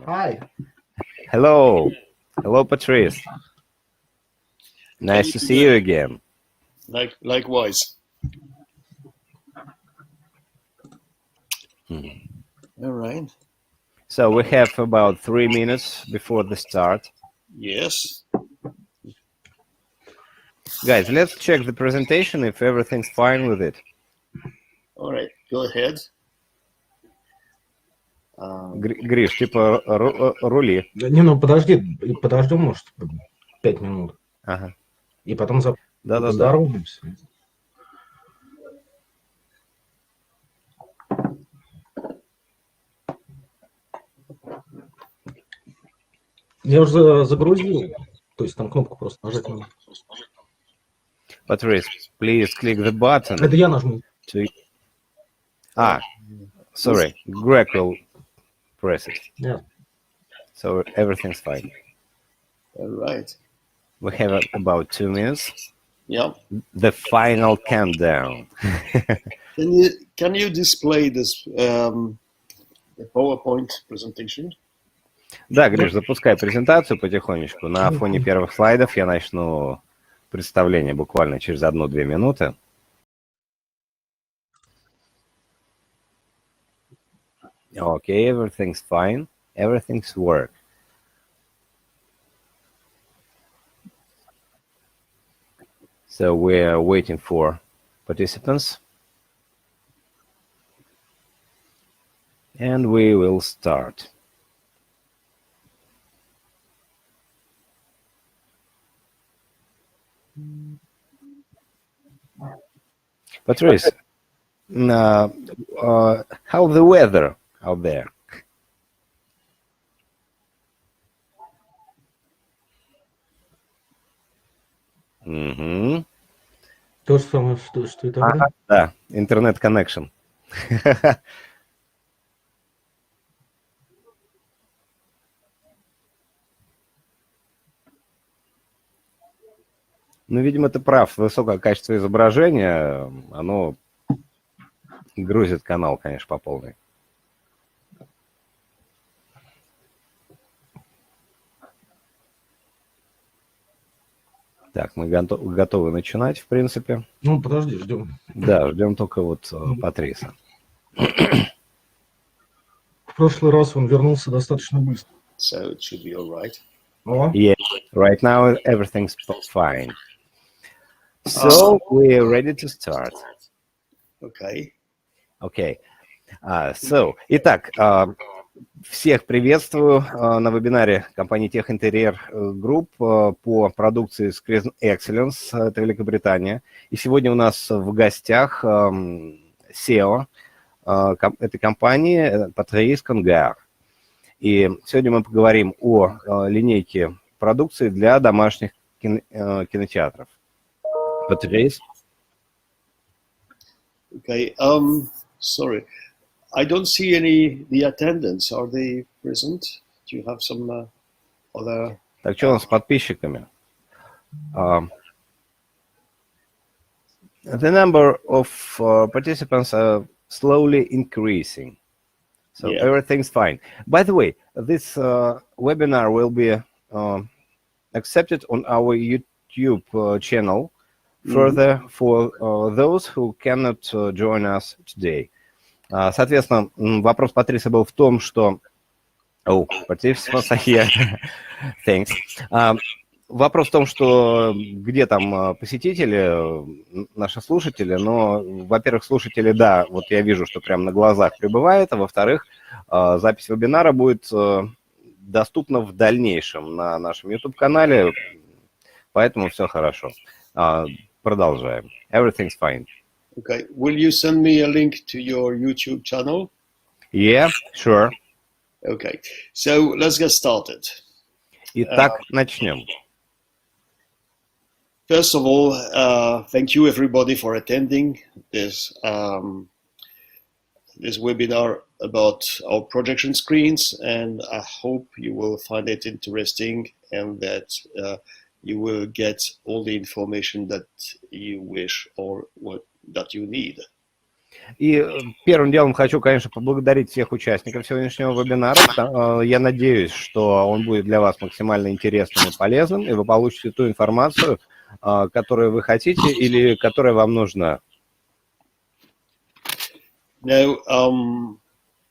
Hi. Hello. Hello, Patrice. Nice to see you again. Likewise. All right. So we have about 3 minutes before the start. Yes. Guys, let's check the presentation if everything's fine with it. All right. Go ahead. Гриш, типа рули. Не, ну подожди, подождем, может, 5 минут. Ага. И потом Да-да-да. поздороваемся. Я уже загрузил. То есть там кнопку просто нажать надо. Patrice, please click the button. Это я нажму. Sorry. Greg will press it. Yeah. So everything's fine. All right. We have about 2 minutes. Yeah. The final countdown. Can you display this the PowerPoint presentation? Да, Гриш, запускай презентацию потихонечку. На фоне первых слайдов я начну представление буквально через 1-2 минуты. Okay, everything's fine. Everything's work. So we're waiting for participants. And we will start. Patrice, how the weather out there? То же самое, что и тогда. Да, интернет-коннекшн. Ну, видимо, ты прав. Высокое качество изображения, оно грузит канал, конечно, по полной. Так, мы готовы начинать, в принципе. Ну, подожди, ждем. Да, ждем только вот Патриса. В прошлый раз он вернулся достаточно быстро. So it should be all right. Yeah, right now everything's fine. So we're ready to start. Okay. Okay. So, итак, всех приветствую на вебинаре компании Tech Interior Group по продукции Screen Excellence, это Великобритания. И сегодня у нас в гостях SEO этой компании Патрис Конгар. И сегодня мы поговорим о линейке продукции для домашних кинотеатров. Patrice? Okay. Sorry. I don't see the attendants. Are they present? Do you have some other... Так, что у нас с подписчиками? The number of participants are slowly increasing. So Yeah. everything's fine. By the way, this webinar will be accepted on our YouTube channel further for those who cannot join us today. Соответственно, вопрос Патриса был в том, что... participants are here. Thanks. Вопрос в том, что где там посетители, наши слушатели, но, во-первых, слушатели, да, вот я вижу, что прямо на глазах прибывает, а во-вторых, запись вебинара будет доступна в дальнейшем на нашем YouTube-канале, поэтому все хорошо. Продолжаем. Everything's fine. Okay. Will you send me a link to your YouTube channel? Yeah, sure. Okay. So let's get started. Итак, начнем. First of all, thank you everybody for attending this this webinar about our projection screens, and I hope you will find it interesting and that you will get all the information that you wish or that you need. И первым делом хочу, конечно, поблагодарить всех участников сегодняшнего вебинара. Я надеюсь, что он будет для вас максимально интересным и полезным, и вы получите ту информацию, которую вы хотите или которая вам нужна. Now,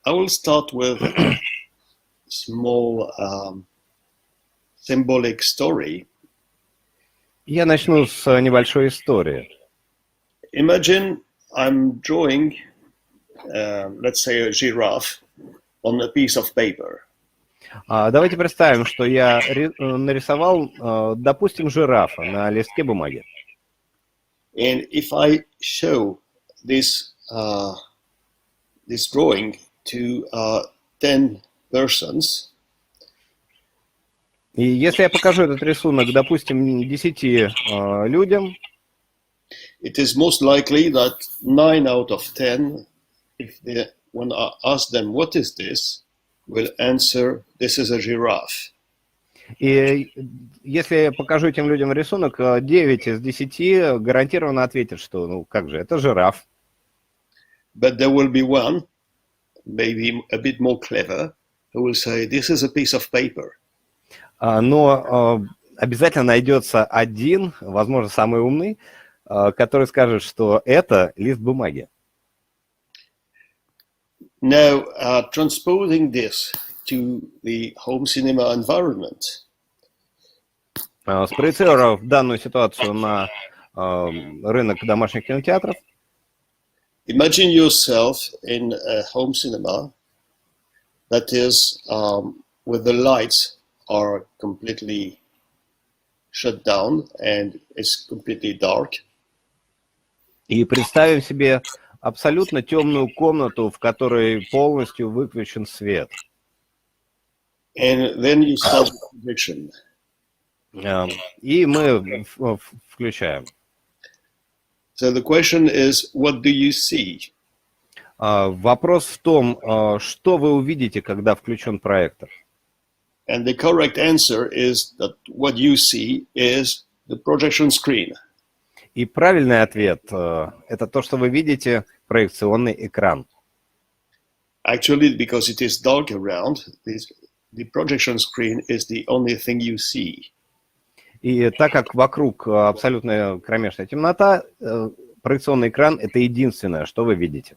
I will start with a small symbolic story. Я начну с небольшой истории. Imagine I'm drawing, let's say, a giraffe on a piece of paper. Давайте представим, что я нарисовал, допустим, жирафа на листке бумаги. And if I show this this drawing to 10 persons, И если я покажу этот рисунок, допустим, 10 людям, it is most likely that 9 out of 10, when I ask them what is this, will answer this is a giraffe. и если я покажу этим людям рисунок, 9 из 10 гарантированно ответят, что, ну, как же, это жираф. But there will be one, maybe a bit more clever, who will say this is a piece of paper. Но обязательно найдется один, возможно, самый умный, который скажет, что это лист бумаги. Now, transposing this to the home cinema environment, Спроецировав данную ситуацию на рынок домашних кинотеатров, imagine yourself in a home cinema that is where the lights are completely shut down and it's completely dark. и представим себе абсолютно темную комнату, в которой полностью выключен свет. And then you start the projection. И мы включаем. So the question is, what do you see? Вопрос в том, что вы увидите, когда включен проектор. And the correct answer is that what you see is the projection screen. И правильный ответ – это то, что вы видите, проекционный экран. Actually, because it is dark around, the projection screen is the only thing you see. И так как вокруг абсолютная кромешная темнота, проекционный экран – это единственное, что вы видите.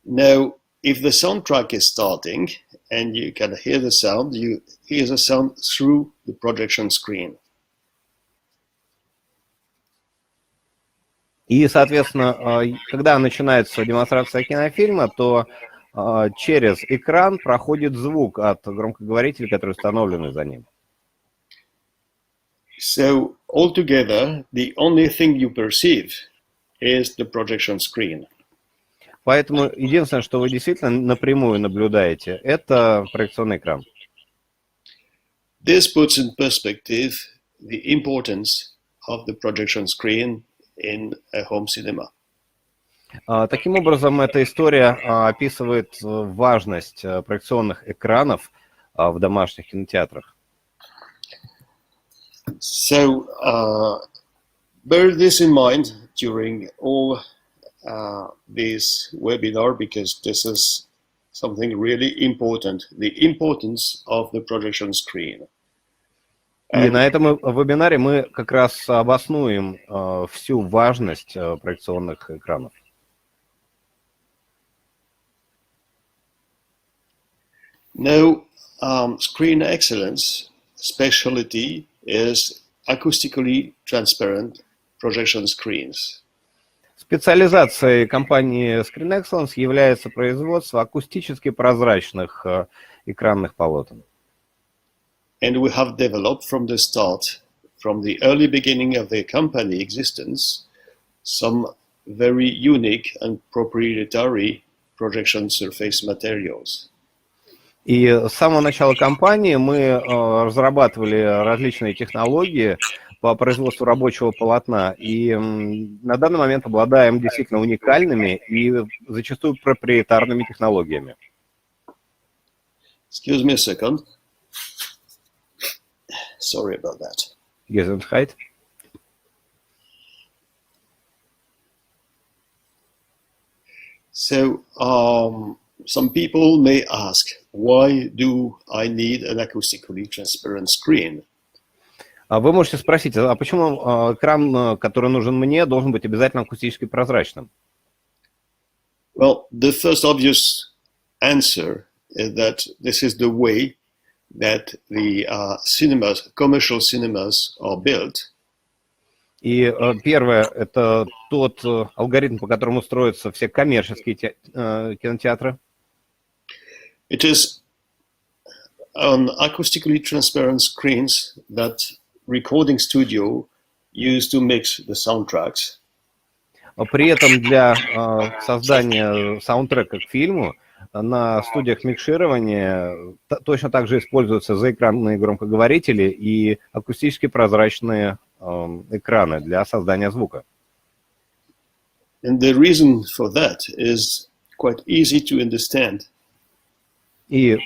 Now, if the soundtrack is starting and you can hear the sound, you hear the sound through the projection screen. И, соответственно, когда начинается демонстрация кинофильма, то через экран проходит звук от громкоговорителя, который установлен за ним. So, altogether, the only thing you perceive is the projection screen. Поэтому единственное, что вы действительно напрямую наблюдаете, это проекционный экран. This puts in perspective the importance of the projection screen in a home cinema. Таким образом, эта история описывает важность проекционных экранов в домашних кинотеатрах. So, bear this in mind during all this webinar, because this is something really important, the importance of the projection screen. И на этом вебинаре мы как раз обоснуем всю важность проекционных экранов. Now, screen excellence specialty is acoustically transparent projection screens. Специализацией компании Screen Excellence является производство акустически прозрачных экранных полотен. And we have developed from the start, from the early beginning of the company existence, some very unique and proprietary projection surface materials. И с самого начала компании мы разрабатывали различные технологии по производству рабочего полотна, и на данный момент обладаем действительно уникальными и зачастую проприетарными технологиями. Excuse me a second. Sorry about that. Gesundheit. So some people may ask, why do I need an acoustically transparent screen? Вы можете спросить, а почему экран, который нужен мне, должен быть обязательно акустически прозрачным? Well, the first obvious answer is that this is the way that the cinemas, commercial cinemas are built. И первое, это тот алгоритм, по которому строятся все коммерческие кинотеатры. It is on acoustically transparent screens that recording studio used to mix the soundtracks. При этом для создания саундтрека к фильму на студиях микширования точно так же используются заэкранные громкоговорители и акустически прозрачные экраны для создания звука. And the reason for that is quite easy to understand. И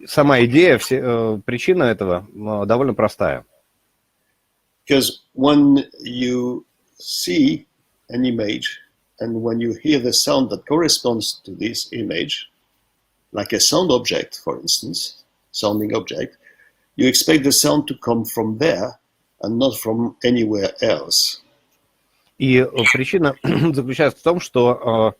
сама идея, причина этого довольно простая. Because when you see an image and when you hear the sound that corresponds to this image, like a sound object, for instance, sounding object, you expect the sound to come from there and not from anywhere else. И причина заключается в том, что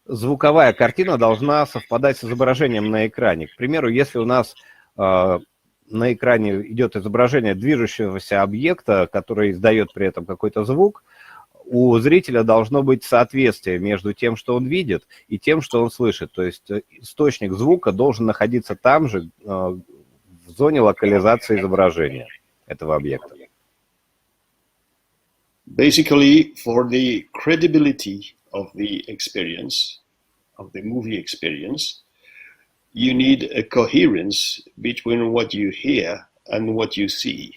звуковая картина должна совпадать с изображением на экране. К примеру, если у нас на экране идет изображение движущегося объекта, который издает при этом какой-то звук, у зрителя должно быть соответствие между тем, что он видит, и тем, что он слышит. То есть источник звука должен находиться там же, в зоне локализации изображения этого объекта. Basically, for the credibility of the experience, of the movie experience, you need a coherence between what you hear and what you see.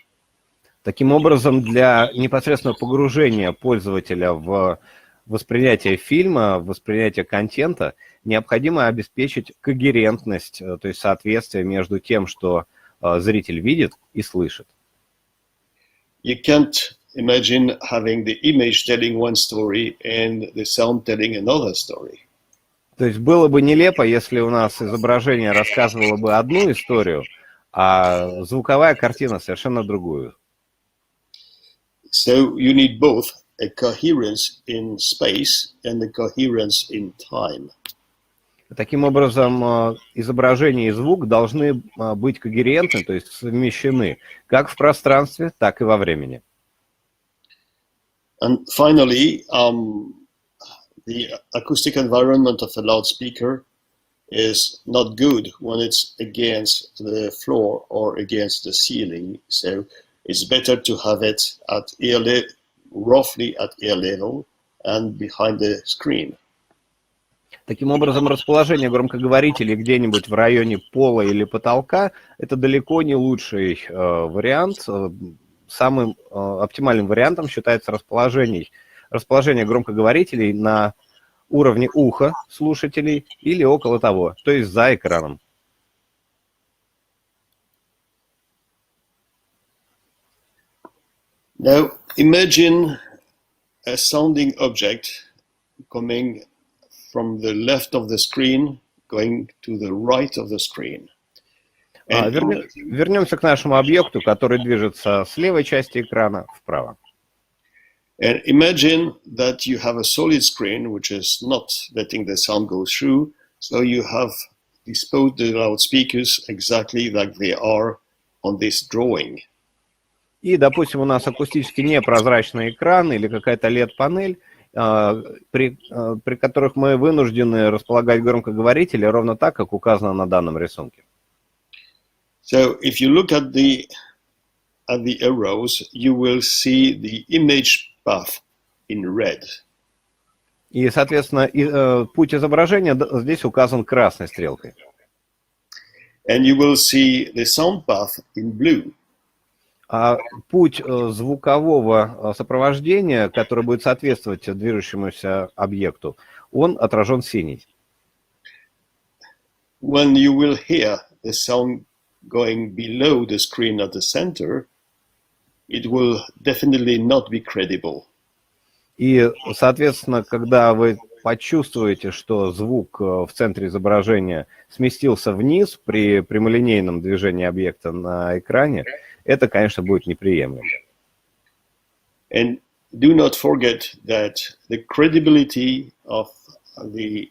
Таким образом, для непосредственного погружения пользователя в восприятие фильма, в восприятие контента, необходимо обеспечить когерентность, то есть соответствие между тем, что зритель видит и слышит. You can't imagine having the image telling one story and the sound telling another story. То есть было бы нелепо, если у нас изображение рассказывало бы одну историю, а звуковая картина совершенно другую. So you need both a coherence in space and a coherence in time. Таким образом, изображение и звук должны быть когерентны, то есть совмещены как в пространстве, так и во времени. And finally, the acoustic environment of a loudspeaker is not good when it's against the floor or against the ceiling. So it's better to have it at roughly at ear level and behind the screen. Таким образом, расположение громкоговорителей где-нибудь в районе пола или потолка – это далеко не лучший вариант. Самым оптимальным вариантом считается расположение громкоговорителей на уровне уха слушателей или около того, то есть за экраном. Now imagine a sounding object coming from the left of the screen, going to the right of the screen. Вернемся к нашему объекту, который движется с левой части экрана вправо. And imagine that you have a solid screen which is not letting the sound go through, so you have disposed the loudspeakers exactly like they are on this drawing. И, допустим, у нас акустически непрозрачный экран или какая-то LED-панель, при которых мы вынуждены располагать громкоговорители ровно так, как указано на данном рисунке. So if you look at the arrows, you will see the image path in red. И, соответственно, путь изображения здесь указан красной стрелкой. And you will see the sound path in blue. А путь звукового сопровождения, который будет соответствовать движущемуся объекту, он отражен синий. When you will hear the sound going below the screen at the center, it will definitely not be credible. И, соответственно, когда вы почувствуете, что звук в центре изображения сместился вниз при прямолинейном движении объекта на экране, это, конечно, будет неприемлемо. And do not forget that the credibility of the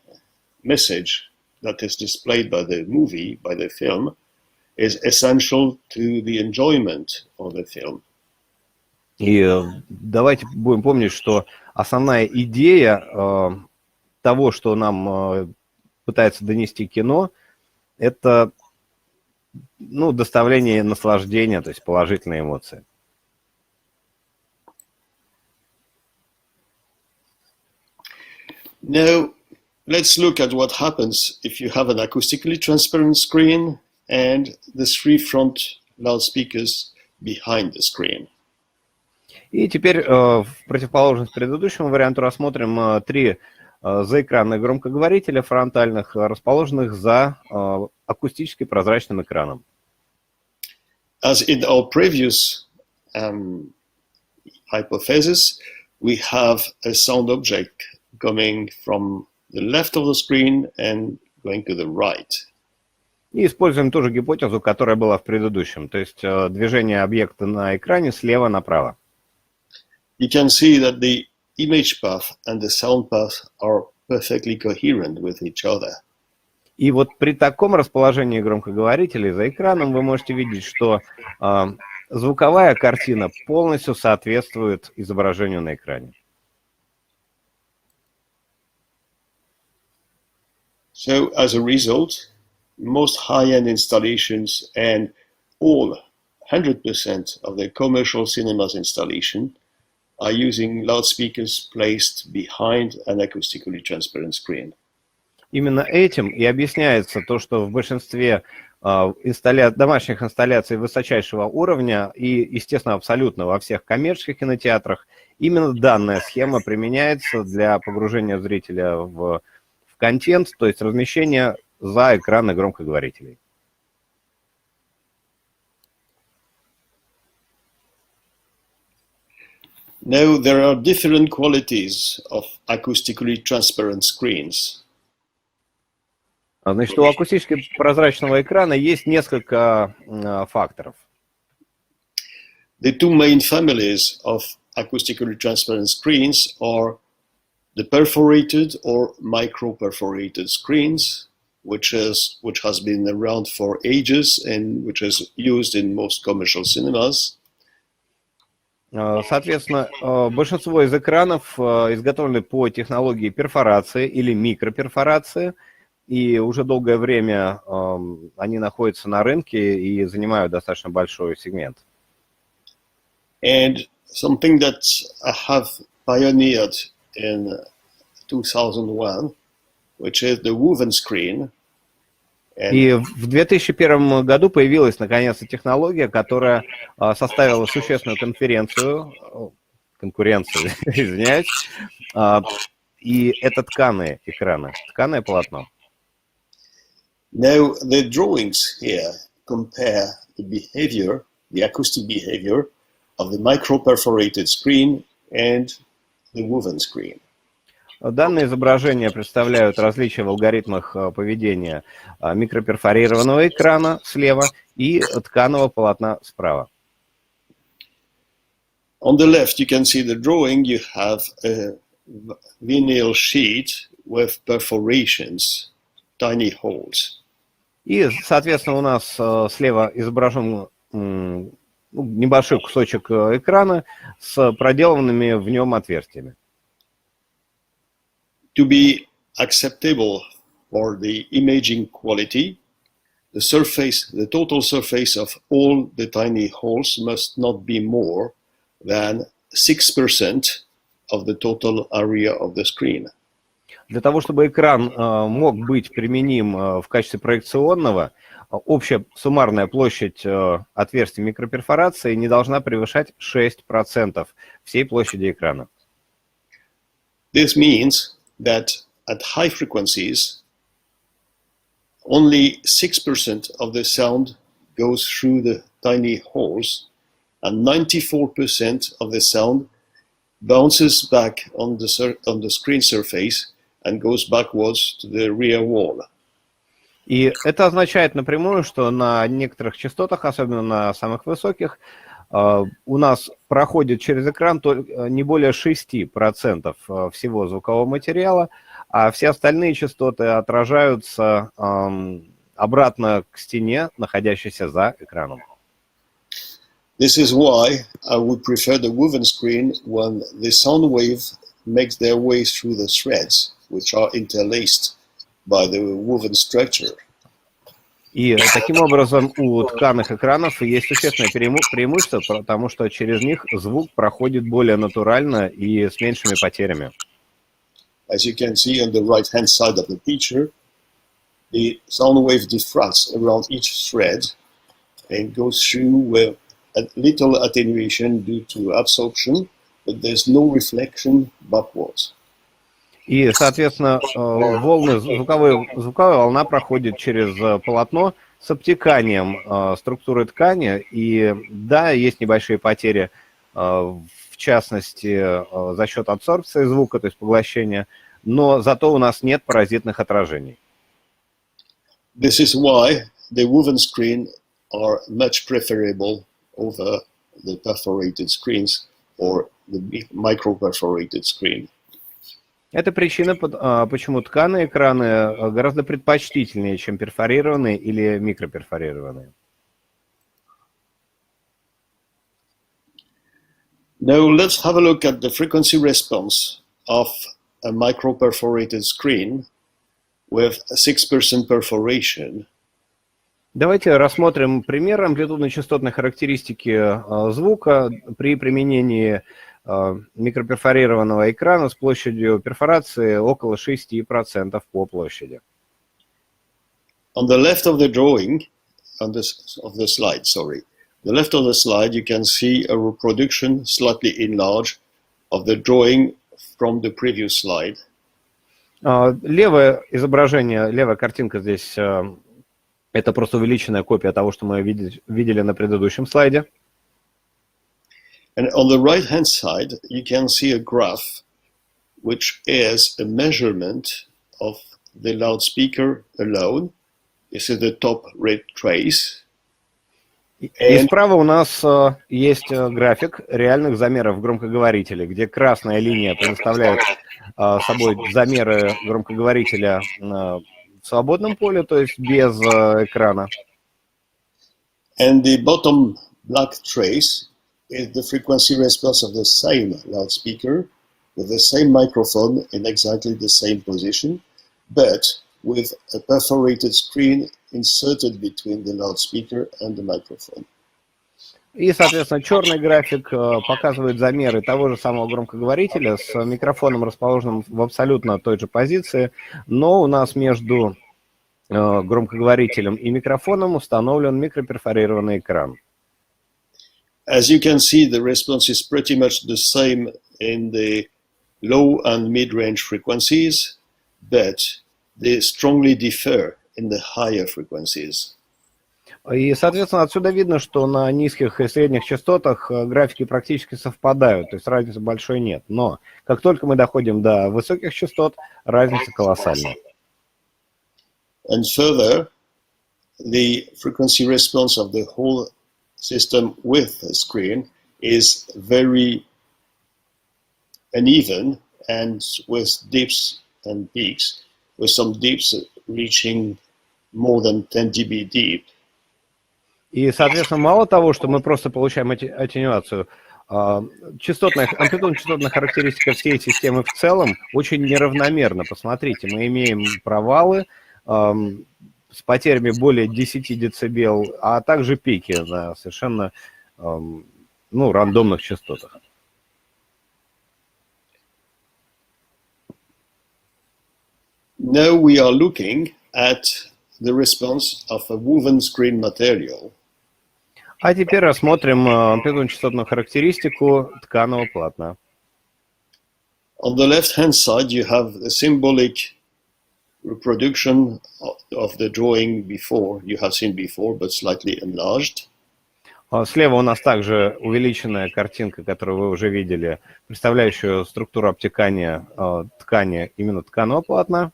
message that is displayed by the movie, by the film, is essential to the enjoyment of the film. И давайте будем помнить, что основная идея того, что нам пытается донести кино, это доставление наслаждения, то есть положительные эмоции. Now, let's look at what happens if you have an acoustically transparent screen and the three front loudspeakers behind the screen. И теперь в противоположность предыдущему варианту рассмотрим три заэкранных громкоговорителя фронтальных, расположенных за акустически прозрачным экраном. As in our previous hypothesis, we have a sound object coming from the left of the screen and going to the right. И используем ту же гипотезу, которая была в предыдущем, то есть движение объекта на экране слева направо. You can see that the image path and the sound path are perfectly coherent with each other. И вот при таком расположении громкоговорителей за экраном вы можете видеть, что звуковая картина полностью соответствует изображению на экране. So as a result, most high-end installations and all 100% of the commercial cinemas installation are using loudspeakers placed behind an acoustically transparent screen. Именно этим и объясняется то, что в большинстве домашних инсталляций высочайшего уровня и, естественно, абсолютно во всех коммерческих кинотеатрах именно данная схема применяется для погружения зрителя в контент, то есть размещение за экраны громкоговорителей. Now, there are different qualities of acoustically transparent screens. Значит, у акустически прозрачного экрана есть несколько факторов. The two main families of acoustically transparent screens are the perforated or micro-perforated screens, which has been around for ages and which is used in most commercial cinemas. Соответственно, большинство из экранов изготовлены по технологии перфорации или микроперфорации, и уже долгое время они находятся на рынке и занимают достаточно большой сегмент. And something that I have pioneered in 2001, which is the woven screen. И в 2001 году появилась наконец-то технология, которая составила существенную конкуренцию, извиняюсь, и это тканые экраны, тканое полотно. Now the drawings here compare the behavior, the acoustic behavior of the micro-perforated screen and the woven screen. Данные изображения представляют различия в алгоритмах поведения микроперфорированного экрана слева и тканого полотна справа. On the left, you can see the drawing. You have a vinyl sheet with perforations, tiny holes. И, соответственно, у нас слева изображен небольшой кусочек экрана с проделанными в нем отверстиями. To be acceptable for the imaging quality, the total surface of all the tiny holes must not be more than 6% of the total area of the screen. Для того, чтобы экран мог быть применим в качестве проекционного, общая суммарная площадь отверстий микроперфорации не должна превышать 6% всей площади экрана. This means that at high frequencies, only 6% of the sound goes through the tiny holes, and 94% of the sound bounces back on the screen surface and goes backwards to the rear wall. И это означает напрямую, что на некоторых частотах, особенно на самых высоких, у нас проходит через экран не более 6% всего звукового материала, а все остальные частоты отражаются обратно к стене, находящейся за экраном. This is why I would prefer the woven screen when the sound wave makes their way through the threads, which are interlaced by the woven structure. И таким образом у тканых экранов есть существенное преимущество, потому что через них звук проходит более натурально и с меньшими потерями. As you can see on the right-hand side of the picture, the sound wave diffracts around each thread and goes through with a little attenuation due to absorption, but there's no reflection backwards. И, соответственно, звуковая волна проходит через полотно с обтеканием структуры ткани. И да, есть небольшие потери, в частности, за счет адсорбции звука, то есть поглощения, но зато у нас нет паразитных отражений. This is why the woven screen are much preferable over the perforated screens or the micro-perforated screen. Это причина, почему тканые экраны гораздо предпочтительнее, чем перфорированные или микроперфорированные. Now let's have a look at the frequency response of a micro-perforated screen with 6% perforation. Давайте рассмотрим пример амплитудно-частотной характеристики звука при применении микроперфорированного экрана с площадью перфорации около 6% по площади. On the left of the drawing, of the slide, sorry, the left of the slide, you can see a reproduction slightly enlarged of the drawing from the previous slide. Левое изображение, левая картинка здесь, это просто увеличенная копия того, что мы видели на предыдущем слайде. And on the right-hand side, you can see a graph which is a measurement of the loudspeaker alone. This is the top red trace. И справа у нас есть график реальных замеров громкоговорителя, где красная линия предоставляет собой замеры громкоговорителя в свободном поле, то есть без экрана. And the bottom black trace is the frequency response of the same loudspeaker with the same microphone in exactly the same position, but with a perforated screen inserted between the loudspeaker and the microphone. И, соответственно, черный график показывает замеры того же самого громкоговорителя с микрофоном, расположенным в абсолютно той же позиции, но у нас между громкоговорителем и микрофоном установлен микроперфорированный экран. As you can see, the response is pretty much the same in the low and mid-range frequencies, but they strongly differ in the higher frequencies. И, соответственно, отсюда видно, что на низких и средних частотах графики практически совпадают, то есть разницы большой нет. Но как только мы доходим до высоких частот, разница колоссальная. And further, the frequency response of the whole system with a screen is very uneven and with dips and peaks, with some dips reaching more than 10 dB deep. И, соответственно, мало того, что мы просто получаем атенюацию, амплитудно-частотная характеристика всей системы в целом очень неравномерна. Посмотрите, мы имеем провалы с потерями более 10 дБ, а также пики на совершенно рандомных частотах. Now we are looking at the response of a woven screen material. А теперь рассмотрим амплитудно-частотную характеристику тканого полотна. On the left-hand side, you have the symbolic reproduction of the drawing before, you have seen before, but slightly enlarged. Слева у нас также увеличенная картинка, которую вы уже видели, представляющая структуру обтекания ткани, именно тканого полотна.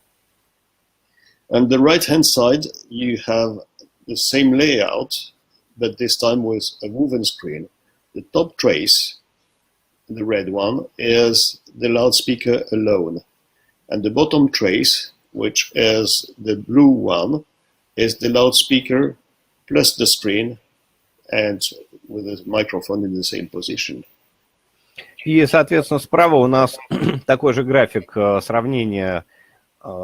And the right-hand side, you have the same layout, but this time with a woven screen. The top trace, the red one, is the loudspeaker alone. And the bottom trace, which is the blue one, is the loudspeaker plus the screen and with a microphone in the same position. И, соответственно, справа у нас такой же график сравнения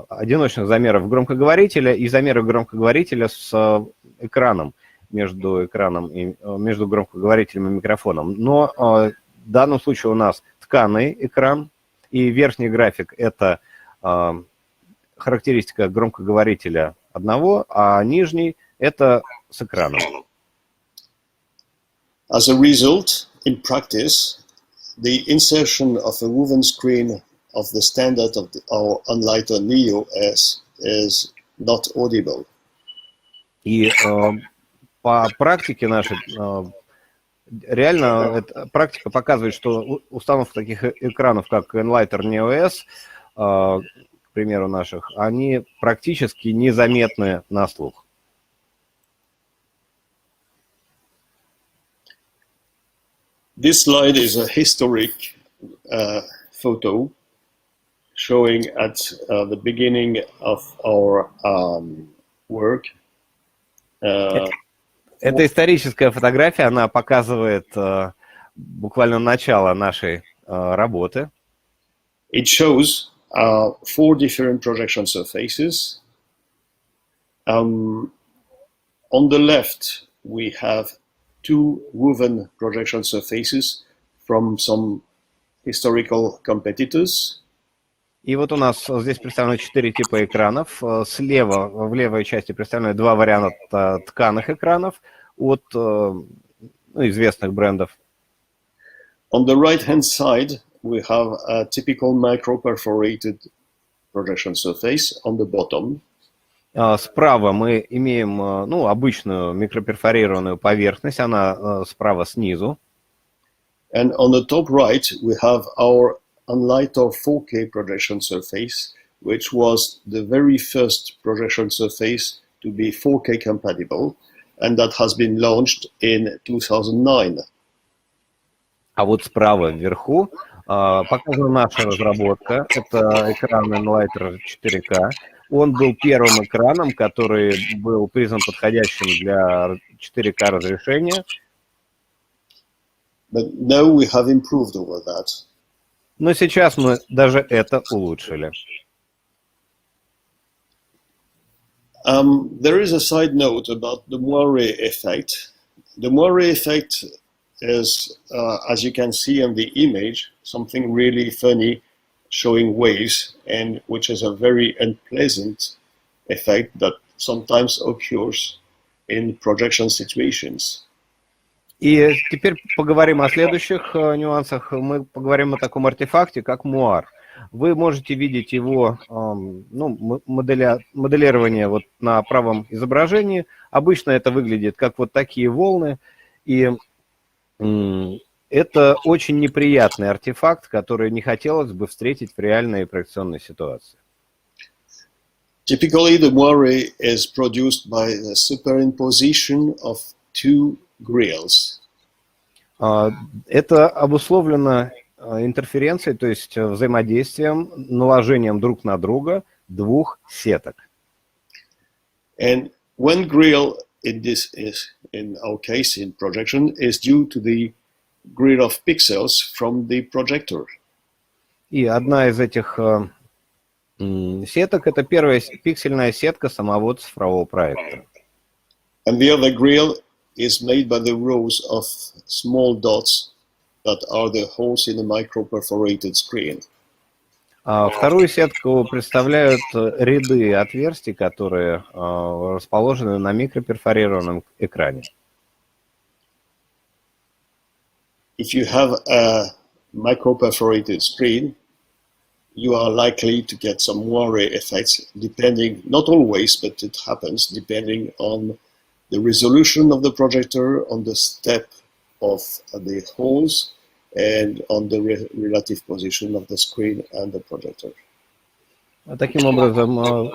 одиночных замеров громкоговорителя и замеров громкоговорителя с экраном, между громкоговорителем и микрофоном. Но в данном случае у нас тканый экран, и верхний график – это характеристика громкоговорителя одного, а нижний – это с экраном. As a result, in practice, the insertion of a woven screen of the standard of our Unlighter Neo S is not audible. И по практике нашей, реально практика показывает, что установка таких экранов, как Enlighter Neo S, к примеру наших, они практически незаметны на слух. This slide is a historic photo showing at the beginning of our work. Это историческая фотография, она показывает буквально начало нашей работы. It shows 4 different projection surfaces. On the left, we have 2 woven projection surfaces from some historical competitors. И вот у нас здесь представлены 4 типа экранов. Слева, в левой части представлены 2 варианта тканых экранов от известных брендов. On the right-hand side, we have a typical micro-perforated projection surface on the bottom. Справа мы имеем обычную микроперфорированную поверхность, она справа снизу. And on the top right, we have our Unlighter 4K projection surface, which was the very first projection surface to be 4K compatible, and that has been launched in 2009. А вот справа вверху показана наша разработка. Это экран Enlighter 4K. Он был первым экраном, который был признан подходящим для 4К разрешения. But now we have improved over that. Но сейчас мы даже это улучшили. There is a side note about the moire effect. The moire effect is, as you can see on the image, something really funny, showing waves, and which is a very unpleasant effect that sometimes occurs in projection situations. И теперь поговорим о следующих нюансах. Мы поговорим о таком артефакте, как муар. Вы можете видеть его моделирование вот на правом изображении. Обычно это выглядит как вот такие волны. И это очень неприятный артефакт, который не хотелось бы встретить в реальной проекционной ситуации. Typically, the moire is produced by the superimposition of 2 grills. Это обусловлено интерференцией, то есть взаимодействием, наложением друг на друга 2 сеток. And one grill in our case in projection is due to the grid of pixels from the projector. И одна из этих сеток — это первая пиксельная сетка самого цифрового проектора. And the other grill is made by the rows of small dots that are the holes in a micro-perforated screen. А вторую сетку представляют ряды отверстий, которые расположены на микроперфорированном экране. If you have a micro-perforated screen, you are likely to get some moire effects, depending, not always, but it happens, depending on the resolution of the projector on the step of the holes and on the relative position of the screen and the projector. Таким образом,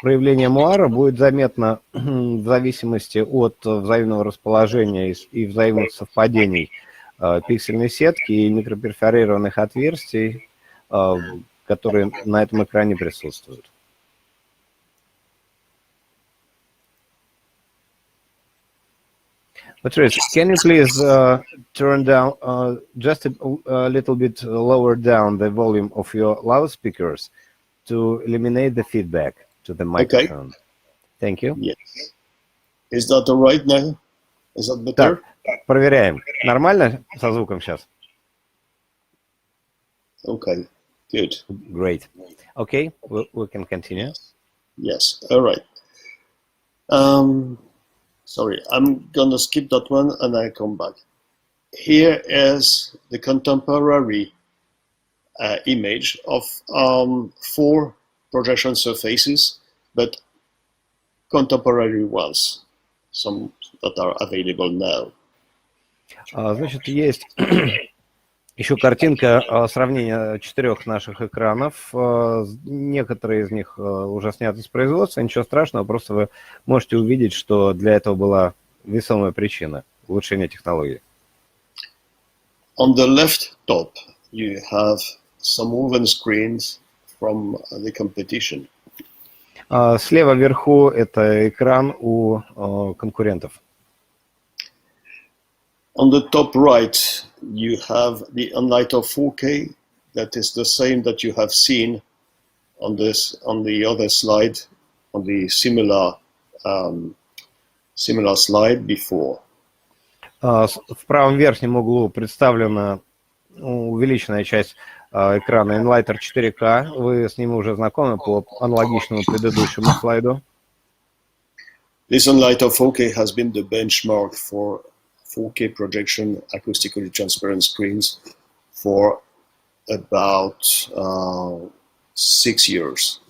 проявление муара будет заметно в зависимости от взаимного расположения и взаимных совпадений пиксельной сетки и микроперфорированных отверстий, которые на этом экране присутствуют. Patrice, can you please turn down just a little bit lower down the volume of your loudspeakers to eliminate the feedback to the microphone? Okay. Thank you. Yes. Is that all right now? Is that better? Так, проверяем. Нормально со звуком сейчас? Okay, good. Great. Okay, we can continue. Yes, all right. Sorry, I'm gonna skip that one and I come back. Here is the contemporary image of 4 projection surfaces, but contemporary ones, some that are available now. Значит, есть еще картинка сравнения 4 наших экранов. Некоторые из них уже сняты с производства, ничего страшного, просто вы можете увидеть, что для этого была весомая причина – улучшение технологии. On the left top, you have some woven screens from the competition. Слева вверху это экран у конкурентов. On the top right, you have the Enlighter 4K. That is the same that you have seen on the other slide, on the similar slide before. В правом верхнем углу представлена увеличенная часть экрана Enlighter 4K. Вы с ним уже знакомы по аналогичному предыдущему слайду. This Enlighter 4K has been the benchmark for 4K projection acoustically transparent screens for about 6 years.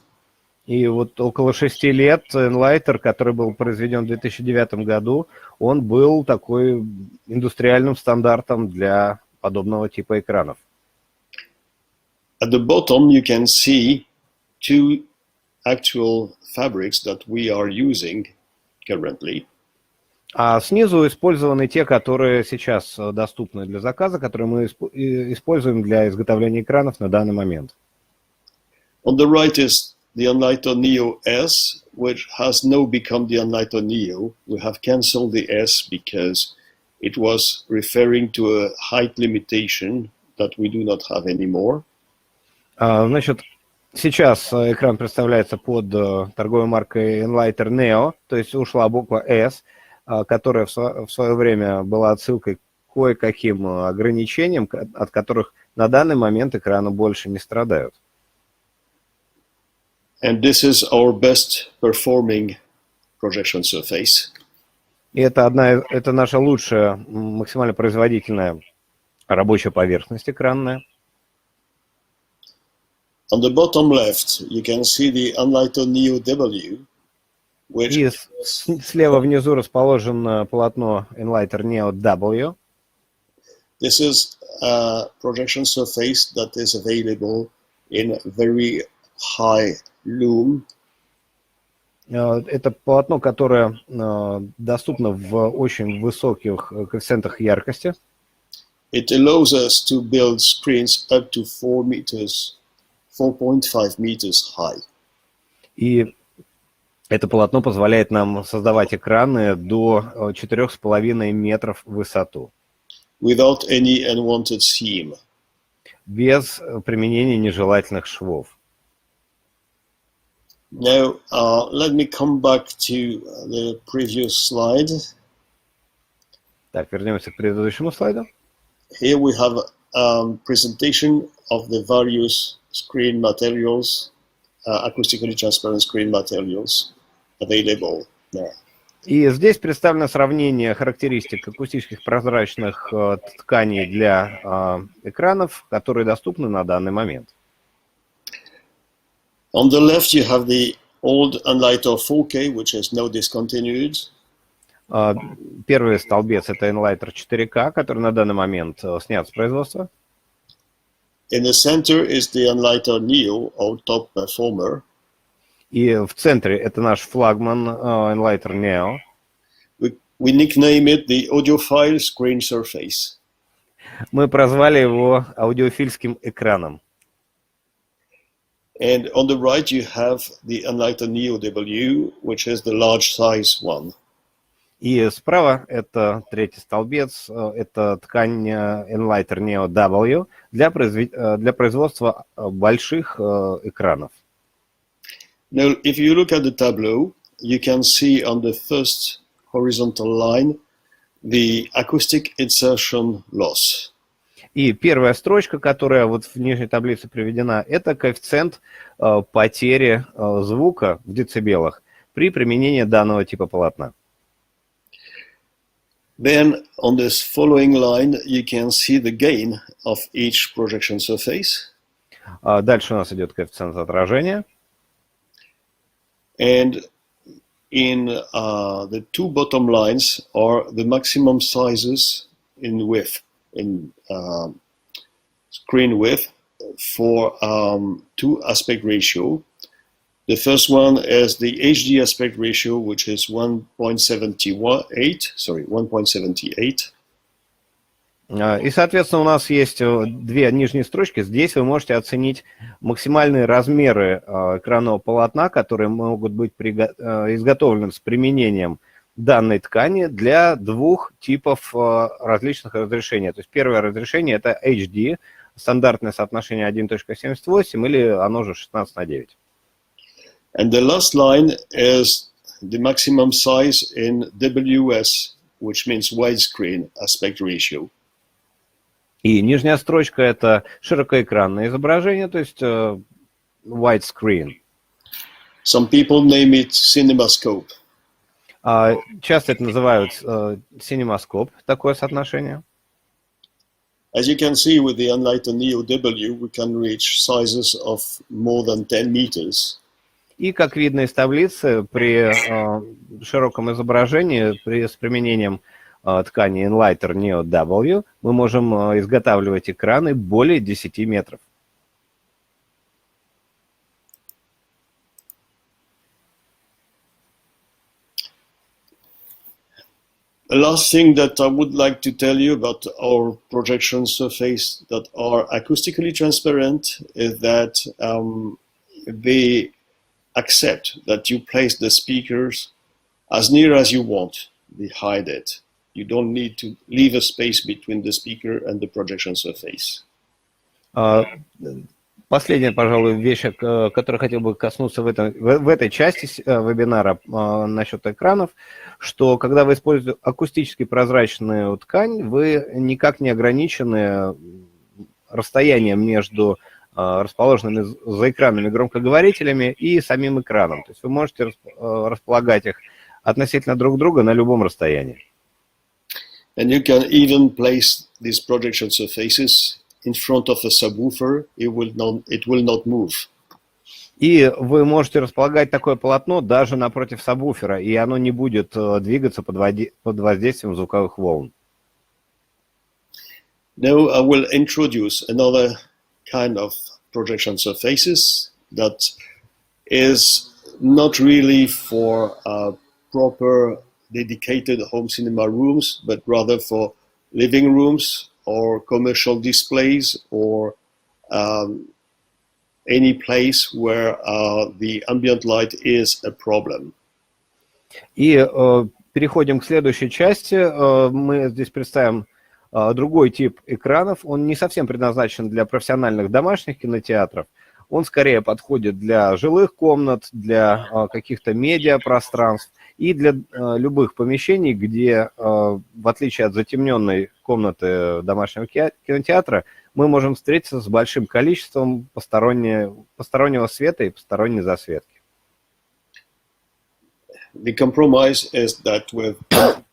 И вот около 6 лет Enlighter, который был произведен в 2009 году, он был такой индустриальным стандартом для подобного типа экранов. At the bottom, you can see 2 actual fabrics that we are using currently. А снизу использованы те, которые сейчас доступны для заказа, которые мы используем для изготовления экранов на данный момент. On the right is the Enlighter Neo S, which has now become the Enlighter Neo. We have cancelled the S because it was referring to a height limitation that we do not have anymore. Значит, сейчас экран представляется под торговой маркой Enlighter Neo, то есть ушла буква S, которая в свое время была отсылкой к кое-каким ограничениям, от которых на данный момент экраны больше не страдают. And this is our best performing projection surface. И это наша лучшая, максимально производительная рабочая поверхность экранная. On the bottom left, you can see the Enlighter Neo W, which... И слева внизу расположено полотно Enlighter Neo W. This is a projection surface that is available in very high lume. Это полотно, которое доступно в очень высоких коэффициентах яркости. It allows us to build screens up to 4.5 meters high. И это полотно позволяет нам создавать экраны до 4,5 метров в высоту. Without any unwanted seam. Без применения нежелательных швов. Now, let me come back to the previous slide. Так, вернемся к предыдущему слайду. Here we have a presentation of the various screen materials, acoustically transparent screen materials available there. И здесь представлено сравнение характеристик акустических прозрачных тканей для экранов, которые доступны на данный момент. On the left, you have the old Enlighter 4K, which is now discontinued. Первый столбец — это Enlighter 4K, который на данный момент снят с производства. In the center is the Enlighter Neo, our top performer. И в центре это наш флагман Enlighter Neo. We nickname it the audiophile screen surface. Мы прозвали его аудиофильским экраном. And on the right you have the Enlighter Neo W, which is the large size one. И справа это третий столбец, это ткань Enlighter Neo W для производства больших экранов. Now, if you look at the tableau, you can see on the first horizontal line the acoustic insertion loss. И первая строчка, которая вот в нижней таблице приведена, это коэффициент потери звука в децибелах при применении данного типа полотна. Then on this following line, you can see the gain of each projection surface. Дальше у нас идет коэффициент отражения. And in the two bottom lines are the maximum sizes in width, in screen width for two aspect ratio. The first one is the HD aspect ratio, which is 1.78. И, соответственно, у нас есть две нижние строчки. Здесь вы можете оценить максимальные размеры экранного полотна, которые могут быть изготовлены с применением данной ткани для двух типов различных разрешений. То есть первое разрешение — это HD, стандартное соотношение 1.78 или оно же 16:9. And the last line is the maximum size in WS, which means widescreen aspect ratio. И нижняя строчка — это широкоэкранное изображение, то есть widescreen. Some people name it CinemaScope. Часто это называют CinemaScope, такое соотношение. As you can see with the Enlighter Neo W, we can reach sizes of more than 10 meters. И, как видно из таблицы, при широком изображении, с применением ткани Enlighter Neo W, мы можем изготавливать экраны более 10 метров. The last thing that I would like to tell you about our projection surface that are acoustically transparent is that they accept that you place the speakers as near as you want behind it. You don't need to leave a space between the speaker and the projection surface. Последняя, пожалуй, вещь, которой хотел бы коснуться в этой части вебинара насчет экранов, что когда вы используете акустически прозрачную ткань, вы никак не ограничены расстоянием между расположенными за экранами громкоговорителями и самим экраном. То есть вы можете располагать их относительно друг друга на любом расстоянии. And you can even place these projection surfaces in front of a subwoofer. It will not move. И вы можете располагать такое полотно даже напротив сабвуфера, и оно не будет двигаться под воздействием звуковых волн. Now I will introduce another kind of projection surfaces that is not really for proper dedicated home cinema rooms, but rather for living rooms or commercial displays or any place where the ambient light is a problem. И переходим к следующей части. Мы здесь представим другой тип экранов. Он не совсем предназначен для профессиональных домашних кинотеатров. Он скорее подходит для жилых комнат, для каких-то медиапространств и для любых помещений, где, в отличие от затемненной комнаты домашнего кинотеатра, мы можем встретиться с большим количеством постороннего света и посторонней засветки. The compromise is that with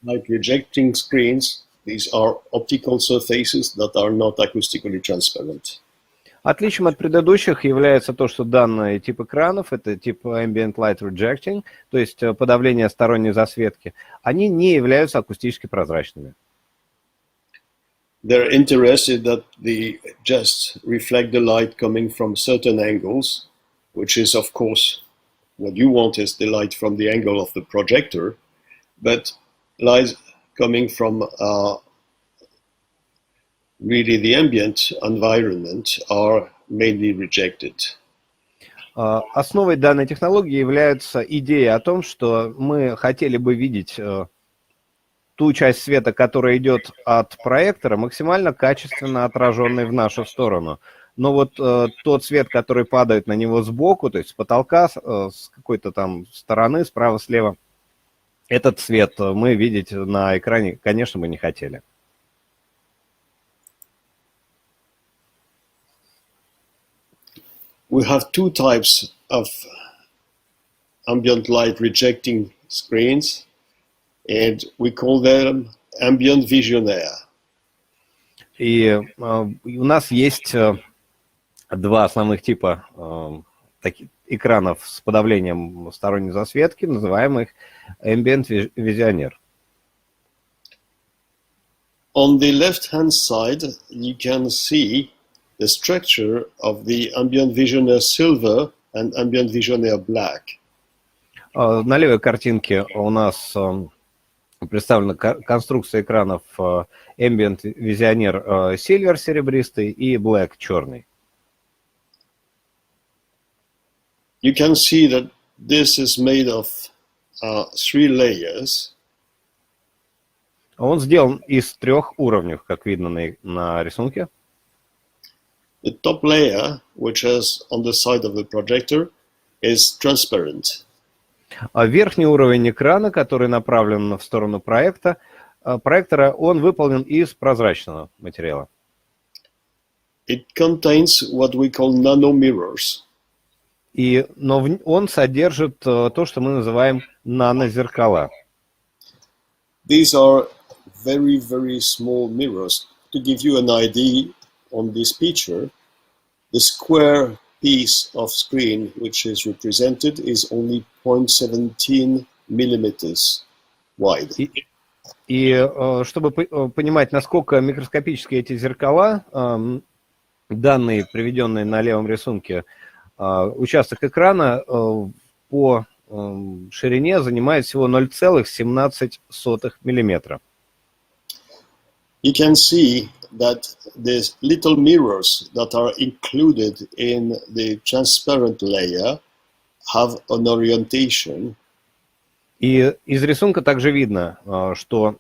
light rejecting screens, these are optical surfaces that are not acoustically transparent. Отличием от предыдущих является то, что данный тип экранов, это тип Ambient Light Rejecting, то есть подавление сторонней засветки, они не являются акустически прозрачными. They're interested that they just reflect the light coming from certain angles, which is, of course, what you want is the light from the angle of the projector, but light coming from really the ambient environment are mainly rejected. Основой данной технологии является идея о том, что мы хотели бы видеть ту часть света, которая идет от проектора, максимально качественно отраженной в нашу сторону. Но вот тот свет, который падает на него сбоку, то есть с потолка, с какой-то там стороны, справа-слева, этот свет мы видеть на экране, конечно, бы не хотели. We have two types of ambient light rejecting screens, and we call them ambient visionaire. И у нас есть два основных типа таких экранов с подавлением сторонней засветки, называемых Ambient Visionaire. On the left-hand side, you can see the structure of the ambient visionaire silver and ambient visionaire black. На левой картинке у нас представлена конструкция экранов Ambient Visionaire Silver серебристый и Black черный. You can see that this is made of 3 layers. Он сделан из 3 уровней, как видно на рисунке. The top layer, which is on the side of the projector, is transparent. Верхний уровень экрана, который направлен в сторону проектора, он выполнен из прозрачного материала. It contains what we call nanomirrors. Но он содержит то, что мы называем нанозеркала. These are very, very small mirrors. To give you an idea on this picture, the square piece of screen which is represented is only 0.17 millimeters wide. И чтобы понимать, насколько микроскопические эти зеркала, данные, приведенные на левом рисунке, участок экрана по ширине занимает всего 0,17 миллиметра. You can see that these little mirrors that are included in the transparent layer have an orientation. И из рисунка также видно, что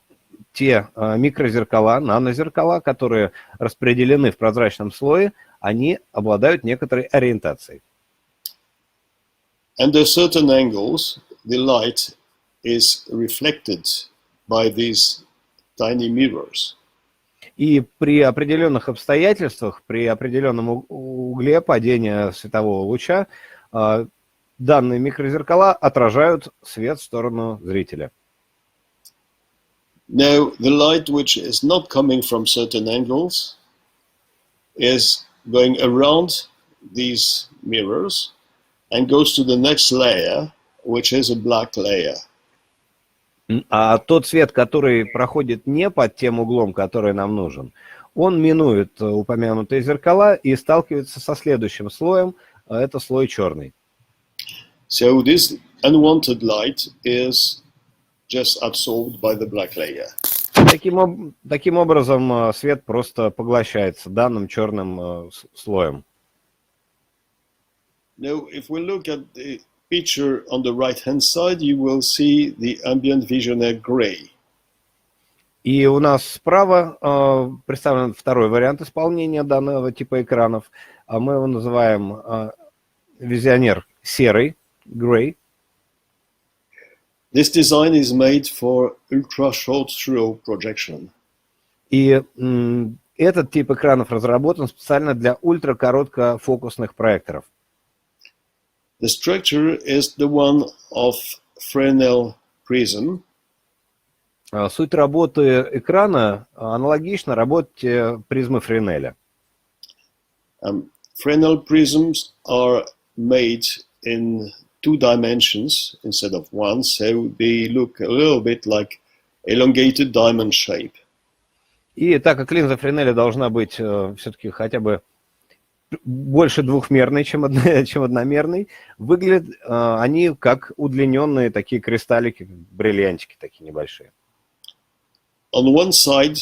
те микрозеркала, нанозеркала, которые распределены в прозрачном слое, они обладают некоторой ориентацией. Under certain angles, the light is reflected by these tiny mirrors. И при определенных обстоятельствах, при определенном угле падения светового луча, данные микрозеркала отражают свет в сторону зрителя. Now, the light which is not coming from certain angles is going around these mirrors and goes to the next layer, which is a black layer. А тот свет, который проходит не под тем углом, который нам нужен, он минует упомянутые зеркала и сталкивается со следующим слоем, это слой черный. So this unwanted light is just absorbed by the black layer. Таким образом, свет просто поглощается данным черным слоем. Now, if we look at the picture on the right-hand side, you will see the ambient visionaire gray. И у нас справа представлен второй вариант исполнения данного типа экранов. Мы его называем визионер серый, gray. This design is made for ultra-short throw projection. И этот тип экранов разработан специально для ультракороткофокусных проекторов. The structure is the one of Fresnel prism. Суть работы экрана аналогична работе призмы Френеля. Fresnel prisms are made in 2 dimensions instead of 1, so they look a little bit like elongated diamond shape. И так как линза Френеля должна быть все-таки хотя бы больше двухмерной, чем одномерной, выглядят они как удлиненные такие кристаллики, бриллиантики такие небольшие. On one side,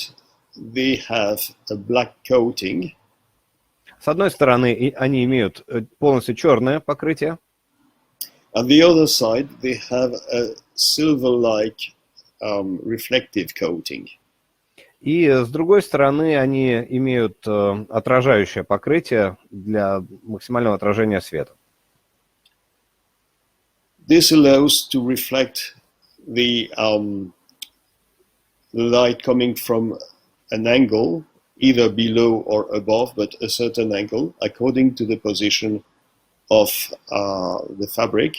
they have a black coating. С одной стороны, они имеют полностью черное покрытие, On the other side, they have a silver-like reflective coating. и с другой стороны, они имеют отражающее покрытие для максимального отражения света. This allows to reflect the light coming from an angle, either below or above, but a certain angle, according to the position of the fabric,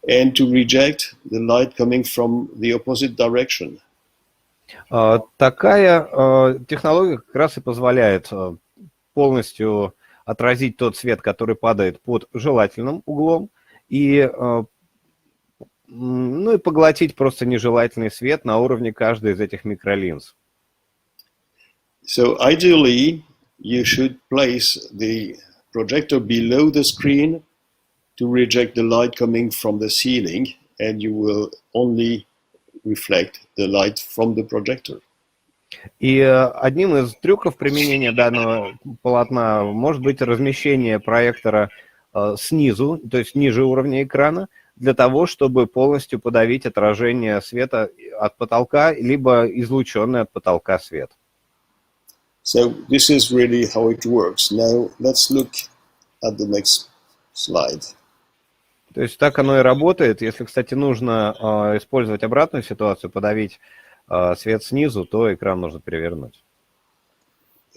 and to reject the light coming from the opposite direction. Такая технология как раз и позволяет полностью отразить тот свет, который падает под желательным углом, и поглотить просто нежелательный свет на уровне каждой из этих микролинз. So ideally, you should place the projector below the screen to reject the light coming from the ceiling, and you will only reflect the light from the projector. И одним из трюков применения данного полотна может быть размещение проектора снизу, то есть ниже уровня экрана, для того, чтобы полностью подавить отражение света от потолка, либо излученный от потолка свет. So this is really how it works. Now let's look at the next slide. То есть так оно и работает. Если, кстати, нужно использовать обратную ситуацию, подавить свет снизу, то экран нужно перевернуть.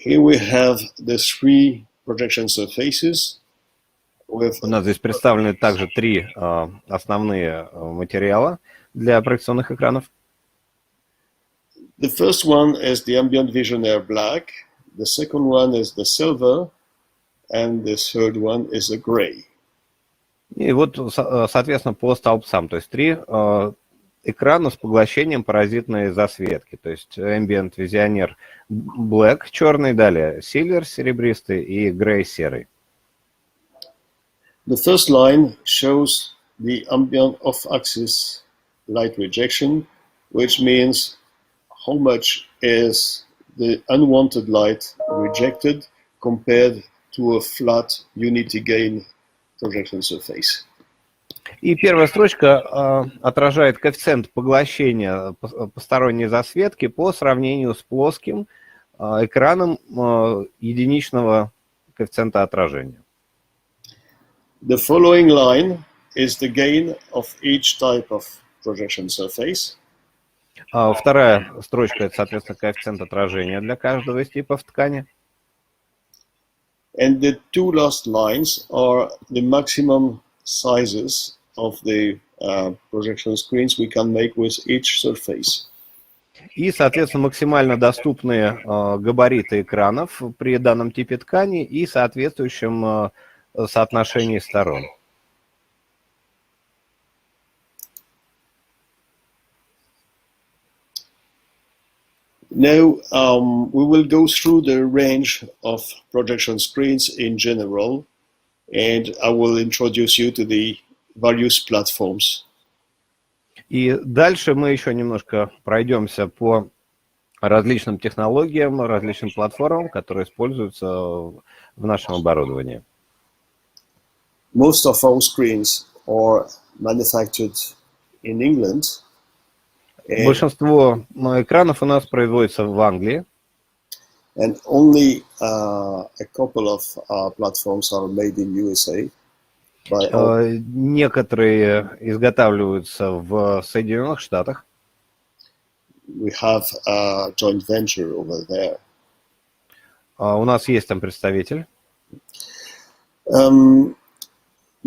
Here we have the 3 projection surfaces. У нас здесь представлены также 3 основные материала для проекционных экранов. The first one is the ambient vision air black, the second one is the silver, and the third one is the gray. И вот, соответственно, по столбцам, то есть 3 экрана с поглощением паразитной засветки, то есть ambient visioner black черный, далее silver серебристый и gray серый. The first line shows the ambient off-axis light rejection, which means how much is the unwanted light rejected compared to a flat unity gain projection surface. И первая строчка отражает коэффициент поглощения посторонней засветки по сравнению с плоским экраном единичного коэффициента отражения. The following line is the gain of each type of projection surface. Вторая строчка – это, соответственно, коэффициент отражения для каждого из типов ткани. And the 2 last lines are the maximum sizes of the projection screens we can make with each surface. И, соответственно, максимально доступные габариты экранов при данном типе ткани и соответствующем соотношении сторон. Now we will go through the range of projection screens in general, and I will introduce you to the various platforms. И дальше мы еще немножко пройдемся по различным технологиям, различным платформам, которые используются в нашем оборудовании. Most of our screens are manufactured in England. Большинство экранов у нас производится в Англии. And only a couple of platforms are made in USA. Некоторые изготавливаются в Соединенных Штатах. We have a joint venture over there. У нас есть там представитель.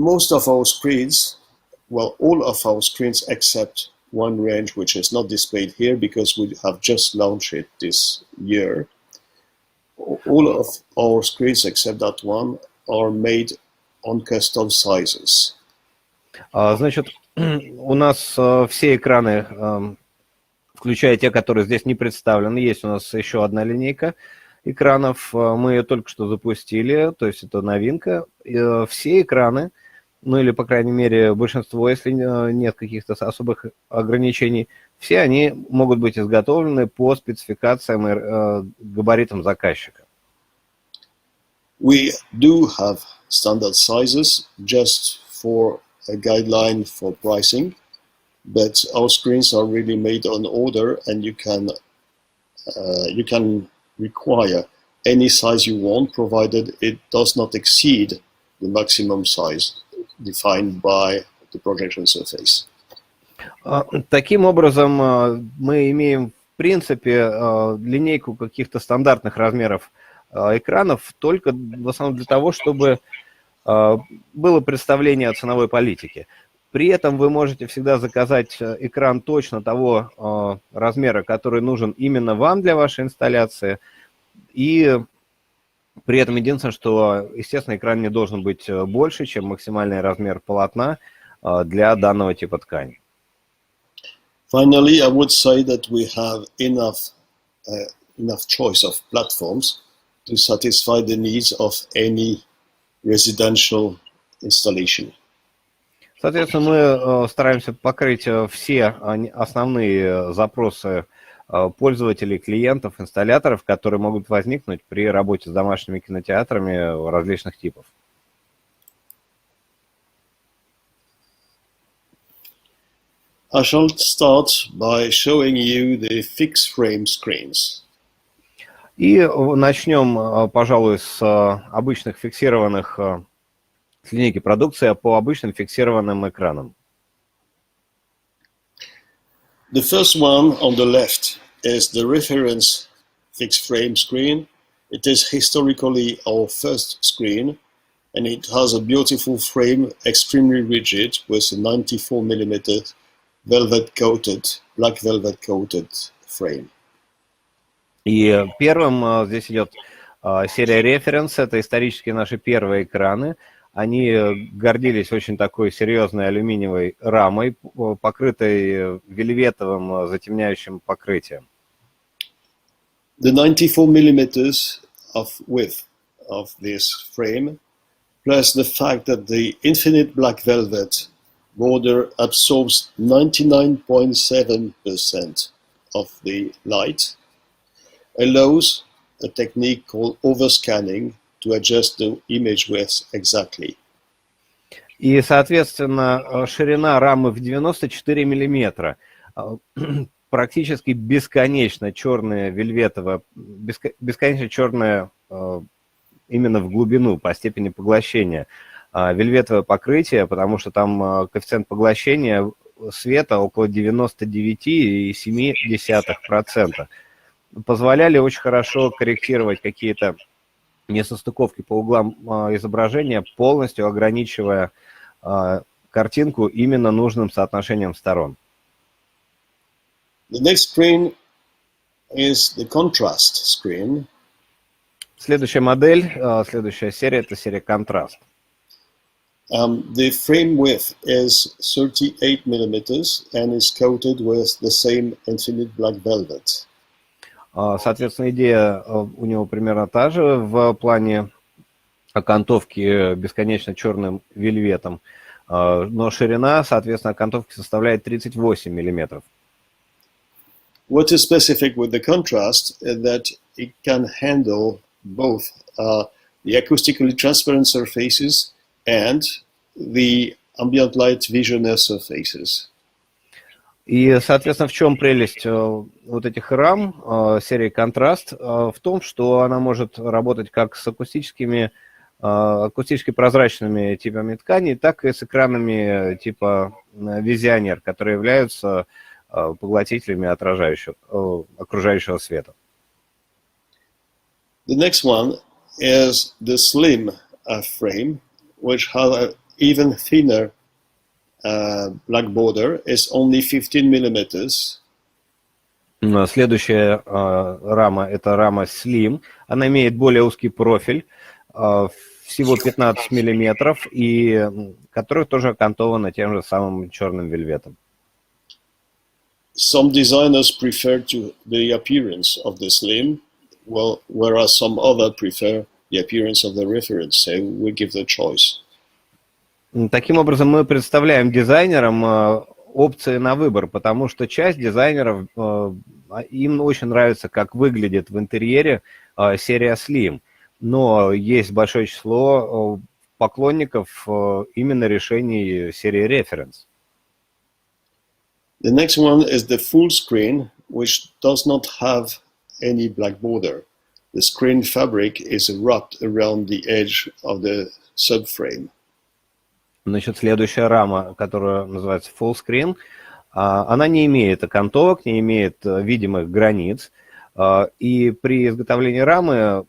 Most of our screens, well, all of our screens except one range which is not displayed here because we have just launched it this year. All of our screens except that one are made on custom sizes. Значит, у нас все экраны, включая те, которые здесь не представлены, есть у нас еще одна линейка экранов, мы ее только что запустили, то есть это новинка. Все экраны, ну или, по крайней мере, большинство, если нет каких-то особых ограничений, все они могут быть изготовлены по спецификациям и габаритам заказчика. We do have standard sizes just for a guideline for pricing, but our screens are really made on order, and you can require any size you want, provided it does not exceed the maximum size defined by the projection surface. Таким образом, мы имеем, в принципе, линейку каких-то стандартных размеров экранов только в основном для того, чтобы было представление о ценовой политике. При этом вы можете всегда заказать экран точно того размера, который нужен именно вам для вашей инсталляции. И при этом единственное, что, естественно, экран не должен быть больше, чем максимальный размер полотна для данного типа ткани. Finally, I would say that we have enough choice of platforms to satisfy the needs of any residential installation. Соответственно, мы стараемся покрыть все основные запросы пользователей, клиентов, инсталляторов, которые могут возникнуть при работе с домашними кинотеатрами различных типов. I shall start by showing you the fixed frame screens. И начнем, пожалуй, с обычных фиксированных, с линейки продукции по обычным фиксированным экранам. The first one on the left is the reference fixed frame screen. It is historically our first screen, and it has a beautiful frame, extremely rigid, with a 94 mm black velvet coated frame. И первым здесь идет серия референс. Это исторически наши первые экраны. Они гордились очень такой серьезной алюминиевой рамой, покрытой вельветовым затемняющим покрытием. The 94 mm of width of this frame, plus the fact that the infinite black velvet border absorbs 99.7% of the light, allows a technique called overscanning to adjust the image width exactly. И, соответственно, ширина рамы в 94 миллиметра. Практически бесконечно черная вельветовая, бесконечно черная именно в глубину по степени поглощения вельветовое покрытие, потому что там коэффициент поглощения света около 99,7%. Позволяли очень хорошо корректировать какие-то несостыковки по углам изображения, полностью ограничивая картинку именно нужным соотношением сторон. The next screen is the contrast screen. Следующая модель, следующая серия – это серия контраст. The frame width is 38 millimeters and is coated with the same infinite black velvet. Соответственно, идея у него примерно та же в плане окантовки бесконечно черным вельветом, но ширина, соответственно, окантовки составляет 38 миллиметров. What is specific with the contrast is that it can handle both the acoustically transparent surfaces and the ambient light visioner surfaces. И, соответственно, в чем прелесть вот этих рам серии контраст? В том, что она может работать как с акустически прозрачными типами тканей, так и с экранами типа визионер, которые являются поглотителями окружающего света. The next one is the slim frame, which has an even thinner black border, is only 15 millimeters. Следующая рама – это рама Slim. Она имеет более узкий профиль. всего 15 миллиметров и которые тоже окантованы тем же самым черным вельветом. Some designers prefer the appearance of the slim, well, whereas some other prefer the appearance of the reference. So we give the choice. Таким образом, мы представляем дизайнерам опции на выбор, потому что часть дизайнеров, им очень нравится, как выглядит в интерьере серия Slim, но есть большое число поклонников именно решений серии Reference. The next one is the full screen, which does not have any black border. The screen fabric is wrapped around the edge of the subframe. Значит, следующая рама, которая называется Full Screen, она не имеет окантовок, не имеет видимых границ, и при изготовлении рамы,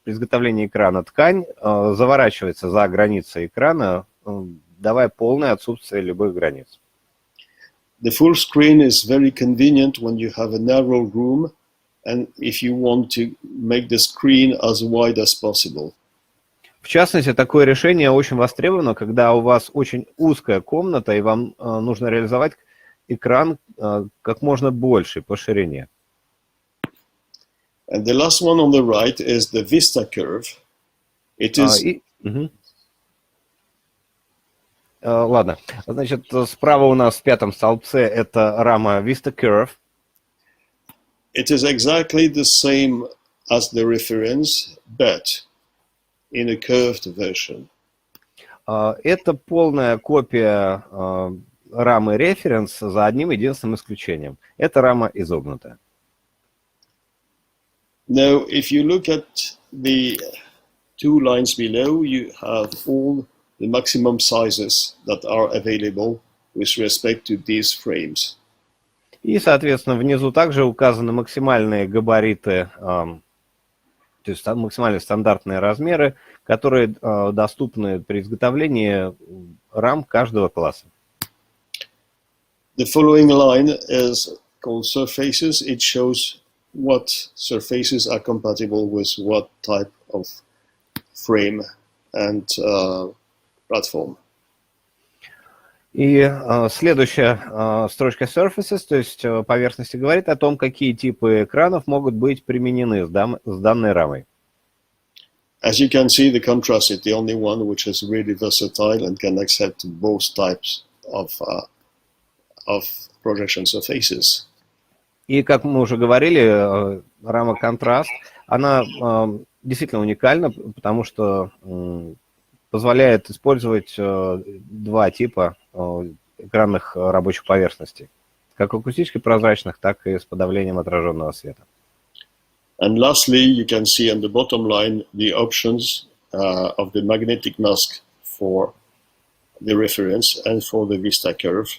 при изготовлении экрана ткань заворачивается за границы экрана, давая полное отсутствие любых границ. The full screen is very convenient when you have a narrow room and if you want to make the screen as wide as possible. В частности, такое решение очень востребовано, когда у вас очень узкая комната, и вам нужно реализовать экран как можно больше по ширине. And the last one on the right is the Vista curve. It is... Ладно, значит, справа у нас в пятом столбце это рама Vista Curve. It is exactly the same as the reference, but in a curved version. Это полная копия рамы Reference за одним единственным исключением. Это рама изогнутая. Now, if you look at the two lines below, you have all the maximum sizes that are available with respect to these frames. И, соответственно, внизу также указаны максимальные габариты, то есть максимальные стандартные размеры, которые доступны при изготовлении рам каждого класса. The following line is called surfaces. It shows what surfaces are compatible with what type of frame and platform. И следующая строчка Surfaces, то есть поверхности, говорит о том, какие типы экранов могут быть применены с данной рамой. As you can see, the contrast is the only one which is really versatile and can accept both types of projection surfaces. И, как мы уже говорили, рама контраст, она действительно уникальна, потому что позволяет использовать два типа экранных рабочих поверхностей, как акустически прозрачных, так и с подавлением отраженного света. And lastly, you can see on the bottom line the options of the magnetic mask for the reference and for the Vista curve.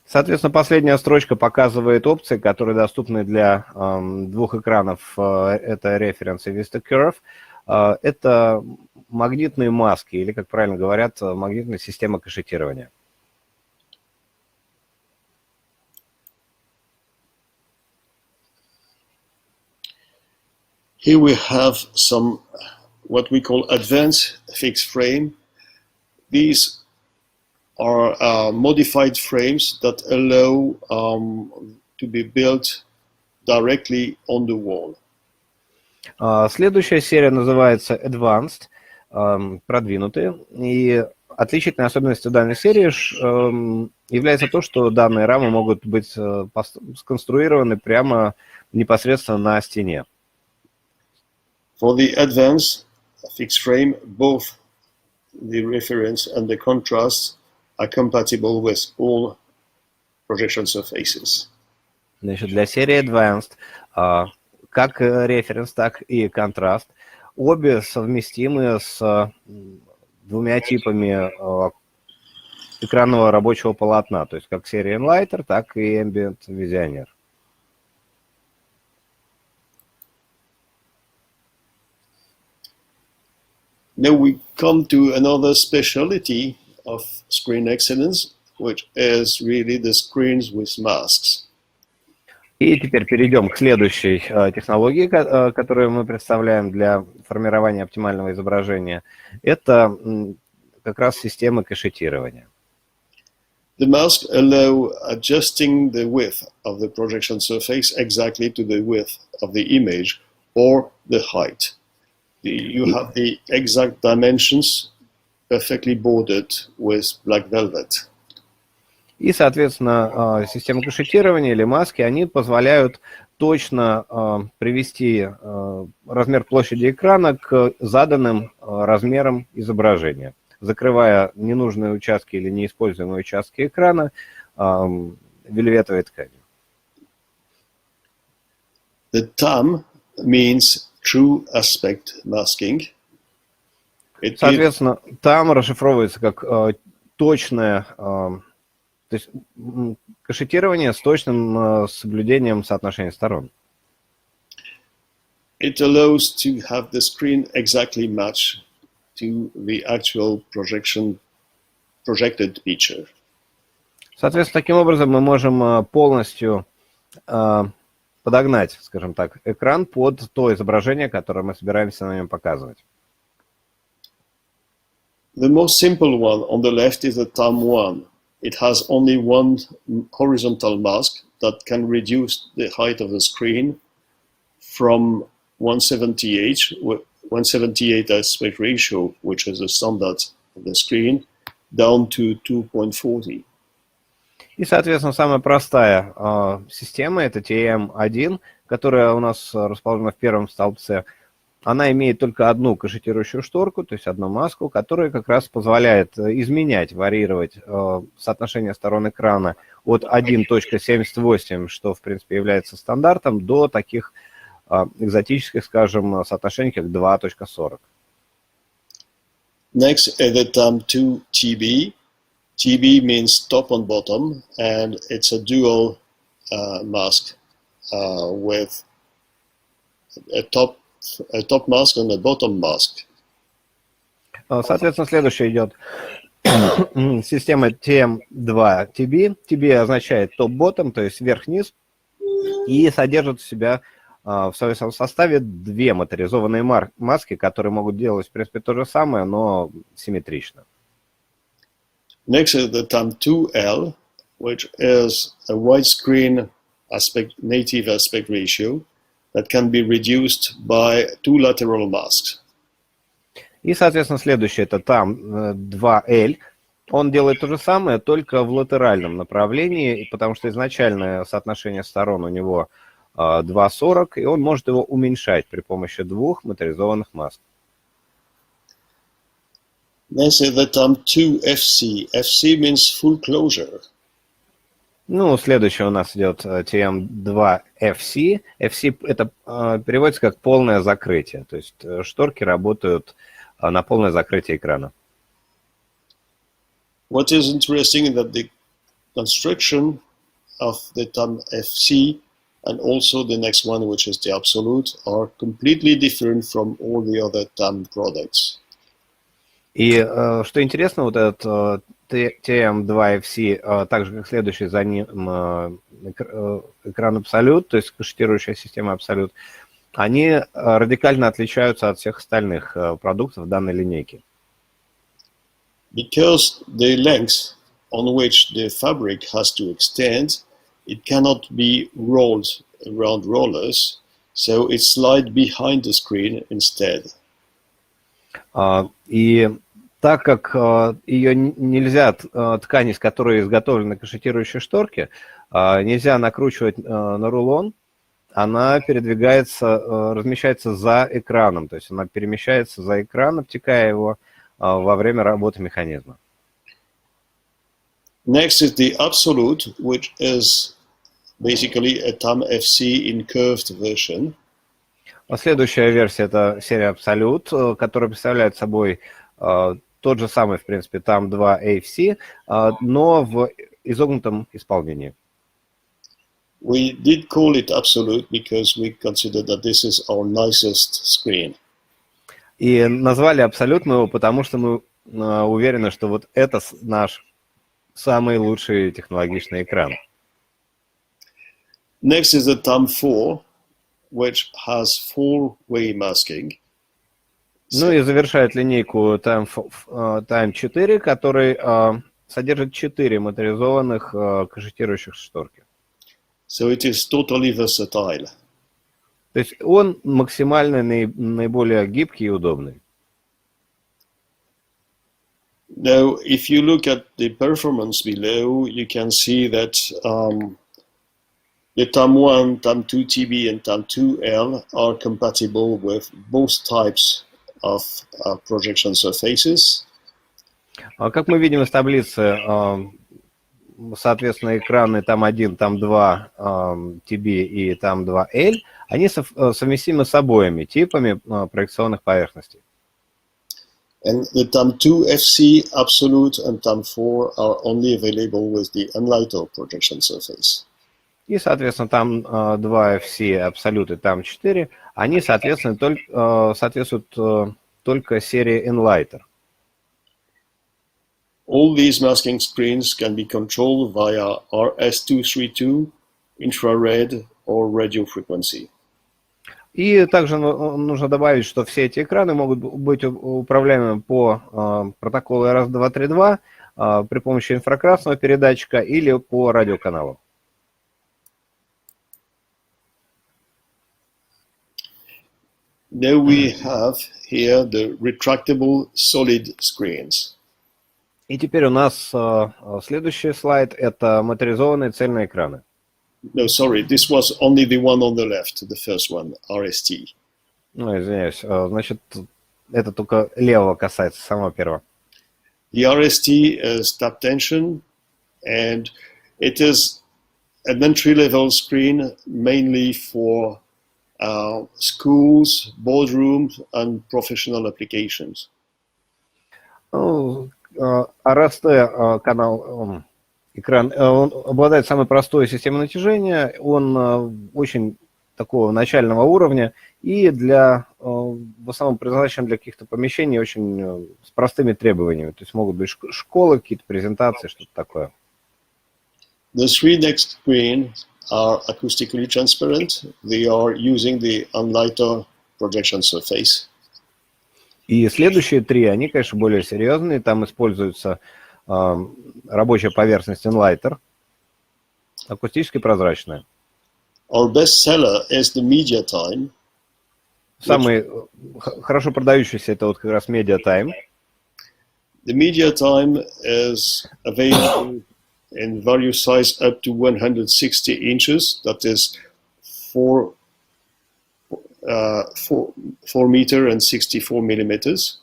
Соответственно, последняя строчка показывает опции, которые доступны для двух экранов. Это Reference и Vista Curve. Это магнитные маски, или, как правильно говорят, магнитная система кашетирования. Here we have some what we call advanced fixed frame. These are modified frames that allow to be built directly on the wall. Следующая серия называется Advanced, продвинутые. И отличительной особенностью данной серии является то, что данные рамы могут быть сконструированы прямо непосредственно на стене. For the advanced fixed frame, both the reference and the contrast are compatible with all projection surfaces. Значит, для серии Advanced, как референс, так и контраст, обе совместимы с двумя типами экранного рабочего полотна, то есть как серия Enlighter, так и Ambient Visioneer. Now we come to another specialty of screen excellence, which is really the screens with masks. И теперь перейдем к следующей технологии, которую мы представляем для формирования оптимального изображения. Это как раз системы кэшетирования. The mask allow adjusting the width of the projection surface exactly to the width of the image or the height. You have the exact dimensions perfectly bordered with black velvet. И, соответственно, системы кэшетирования или маски, они позволяют точно привести размер площади экрана к заданным размерам изображения, закрывая ненужные участки или неиспользуемые участки экрана вельветовой тканью. The TAM means true aspect masking. Соответственно, там расшифровывается как точное, то есть кэшетирование с точным соблюдением соотношения сторон. It allows to have the screen exactly match to the actual projected picture. Соответственно, таким образом мы можем полностью подогнать, скажем так, экран под то изображение, которое мы собираемся на нем показывать. The most simple one on the left is the TAM1. It has only one horizontal mask that can reduce the height of the screen from 178 aspect ratio, which is the standard of the screen, down to 2.40. И, соответственно, самая простая система – это TM1, которая у нас расположена в первом столбце. Она имеет только одну кэшетирующую шторку, то есть одну маску, которая как раз позволяет изменять, варьировать соотношение сторон экрана от 1.78, что, в принципе, является стандартом, до таких экзотических, скажем, соотношений, как 2.40. Next, the TAM2 TB. TB means top and bottom, and it's a dual mask with a top mask and a bottom mask. Соответственно, следующая идет система TM2 TB. TB означает топ-ботtom, то есть вверх-вниз, и содержит в себя в своем составе две моторизованные маски, которые могут делать, в принципе, то же самое, но симметрично. Next is the TAM2L, which is a widescreen native aspect ratio that can be reduced by two lateral masks. И, соответственно, следующее это TAM2L. Он делает то же самое, только в латеральном направлении, потому что изначальное соотношение сторон у него 2.40, и он может его уменьшать при помощи двух моторизованных масок. Next is the TAM2FC. FC means full closure. Ну, следующее у нас идет TM2FC. FC это переводится как полное закрытие, то есть шторки работают на полное закрытие экрана. What is interesting is that the construction of the TAM-FC and also the next one, which is the Absolute, are completely different from all the other TAM products. И что интересно, вот этот TM2FC, так же как следующий за ним экран Absolute, то есть кэшетирующая система Absolute, они радикально отличаются от всех остальных продуктов данной линейки. Because the length on which the fabric has to extend, it cannot be rolled around rollers, so it slides behind the screen instead. И так как ее нельзя, ткань, из которой изготовлены кэшетирующие шторки, нельзя накручивать на рулон, она передвигается, размещается за экраном, то есть она перемещается за экран, обтекая его во время работы механизма. Next is the Absolute, which is basically a TAM-FC in curved version. Следующая версия – это серия Absolute, которая представляет собой тот же самый, в принципе, TAM2FC, но в изогнутом исполнении. We did call it Absolute because we consider that this is our nicest screen. И назвали Absolute мы его, потому что мы уверены, что вот это наш самый лучший технологичный экран. Next is the TAM4, which has four-way masking. Ну и завершает линейку Time 4, который содержит 4 моторизованных кашетирующих шторки. So it is totally versatile. То есть он максимально наиболее гибкий и удобный. Now, if you look at the performance below, you can see that the TAM1, TAM2 TB, and TAM2L are compatible with both types of projection surfaces. Как мы видим из таблицы, соответственно, экраны TAM1, TAM2 TB и TAM2L, они совместимы с обоими типами проекционных поверхностей. And the TAM2 FC Absolute and TAM4 are only available with the Unlighter projection surface. И, соответственно, TAM2 FC Absolute и TAM4, они, соответственно, соответствуют только серии Enlighter. All these masking screens can be controlled via RS-232, infrared, or radio frequency. И также нужно добавить, что все эти экраны могут быть управляемы по протоколу RS-232 при помощи инфракрасного передатчика или по радиоканалу. Now we have here the retractable solid screens. И теперь у нас следующий слайд – это моторизованные цельные экраны. No, sorry, this was only the one on the left, the first one, RST. Ну, извиняюсь. Значит, это только левого касается, самого первого. The RST is tap tension, and it is an entry-level screen mainly for schools, boardrooms, and professional applications. RST канал, экран, он обладает самой простой системой натяжения, он очень такого начального уровня и в основном предназначен для каких-то помещений очень с простыми требованиями. То есть могут быть школы, какие-то презентации, что-то такое. The three next screens are acoustically transparent. They are using the Unlighter projection surface. И следующие три, они, конечно, более серьезные. Там используется рабочая поверхность Enlighter, акустически прозрачная. Our best seller is the Media Time. Самый хорошо продающийся это вот как раз Media Time. The Media Time is available in various size up to 160 inches. That is 4 meter and 64 millimeters.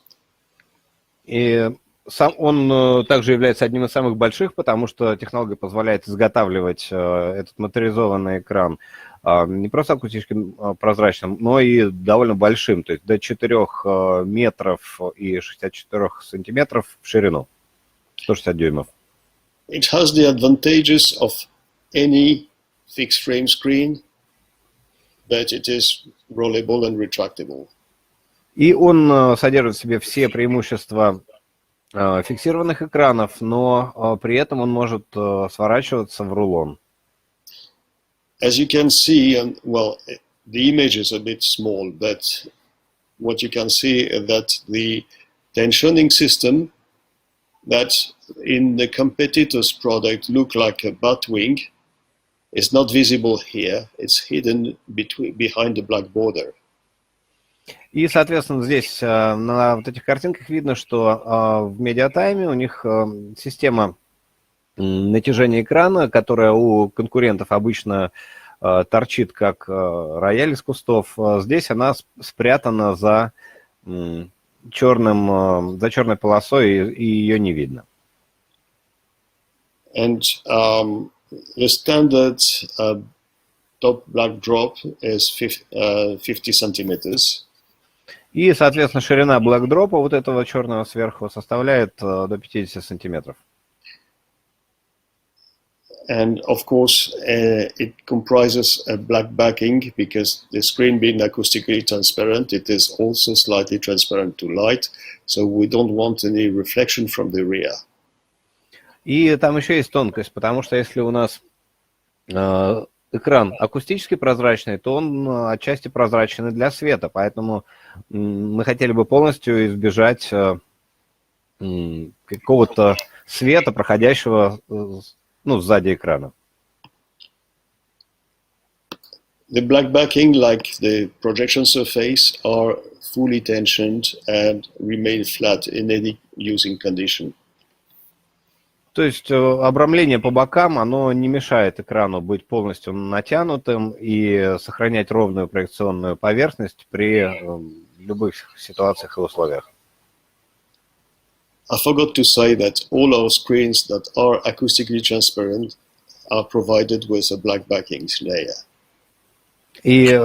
И сам он также является одним из самых больших, потому что технология позволяет изготавливать этот моторизованный экран не просто акустически прозрачным, но и довольно большим, то есть до 4 метров и 64 сантиметров в ширину, 160 дюймов. It has the advantages of any fixed frame screen, but it is rollable and retractable. И он содержит в себе все преимущества фиксированных экранов, но при этом он может сворачиваться в рулон. As you can see, and well, the image is a bit small, but what you can see is that the tensioning system that in the competitor's product look like a bat wing is not visible here. It's hidden behind the black border. И, соответственно, здесь на вот этих картинках видно, что в медиатайме у них система натяжения экрана, которая у конкурентов обычно торчит как рояль из кустов. Здесь она спрятана за черной полосой, и ее не видно. And the standard top black drop is 50 centimeters. И, соответственно, ширина блэкдропа вот этого черного сверху составляет до 50 сантиметров. And of course, it comprises a black backing because the screen being acoustically transparent, it is also slightly transparent to light, so we don't want any reflection from the rear. И там еще есть тонкость, потому что если у нас экран акустически прозрачный, то он отчасти прозрачен и для света, поэтому мы хотели бы полностью избежать какого-то света, проходящего сзади экрана. The black backing, like the projection surface, are fully tensioned and remain flat in any using condition. То есть обрамление по бокам, оно не мешает экрану быть полностью натянутым и сохранять ровную проекционную поверхность при любых ситуациях и условиях. I forgot to say that all our screens that are acoustically transparent are provided with a black backing layer. И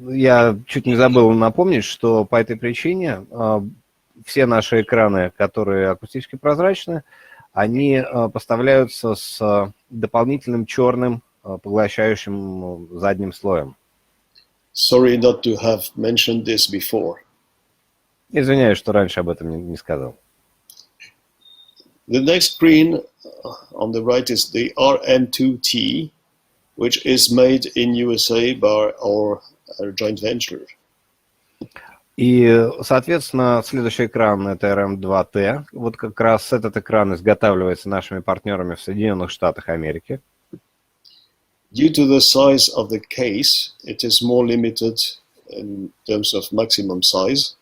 я чуть не забыл напомнить, что по этой причине все наши экраны, которые акустически прозрачны, они поставляются с дополнительным черным поглощающим задним слоем. Sorry not to have mentioned this before. Извиняюсь, что раньше об этом не сказал. The next screen on the right is the RM2T, which is made in USA by our joint venture. И, соответственно, следующий экран — это RM2T. Вот как раз этот экран изготавливается нашими партнерами в Соединенных Штатах Америки. Due to the size of the case, it is more limited in terms of maximum size.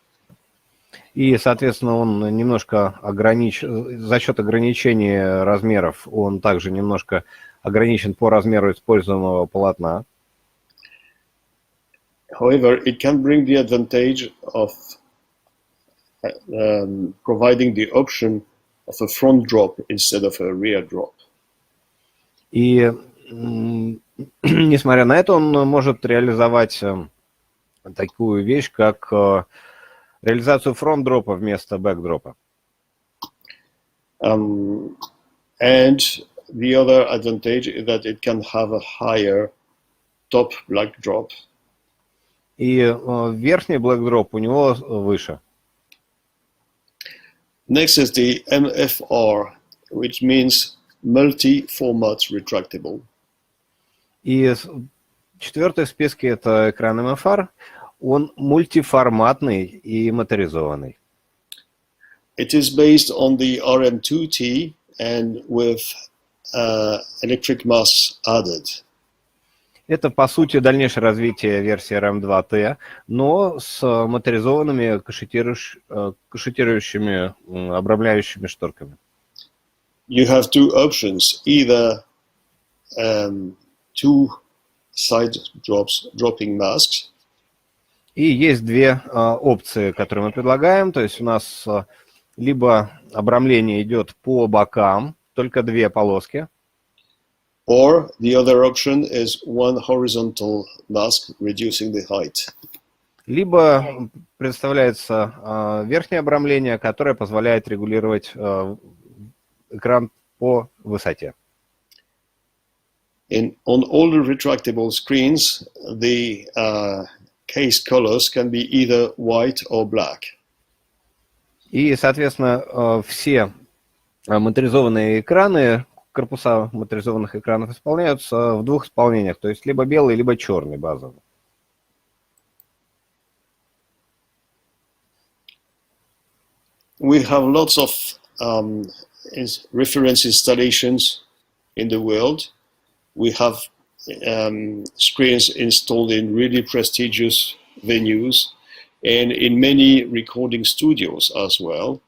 И, соответственно, он немножко за счет ограничения размеров, он также немножко ограничен по размеру используемого полотна. However, it can bring the advantage of providing the option of a front drop instead of a rear drop. И, несмотря на это, он может реализовать такую вещь, как реализацию фронт-дропа вместо бэк-дропа. And the other advantage is that it can have a higher top black drop. И верхний блэк-дроп у него выше. Next is the MFR, which means multi-format retractable. И четвертый в списке — это экран MFR. Он мультиформатный и моторизованный. It is based on the RM2T and with electric masks added. Это, по сути, дальнейшее развитие версии RM2T, но с моторизованными кашетирующими обрамляющими шторками. You have two options, either two side dropping masks. И есть две опции, которые мы предлагаем. То есть у нас либо обрамление идет по бокам, только две полоски. Or the other option is one horizontal mask, reducing the height. Либо представляется верхнее обрамление, которое позволяет регулировать экран по высоте. On all the retractable screens, the case colors can be either white or black. И, соответственно, все моторизованные экраны, корпуса моторизованных экранов исполняются в двух исполнениях, то есть либо белый, либо черный базовый. We have lots of reference installations in the world. We have screens installed in really prestigious venues and in many recording studios as well.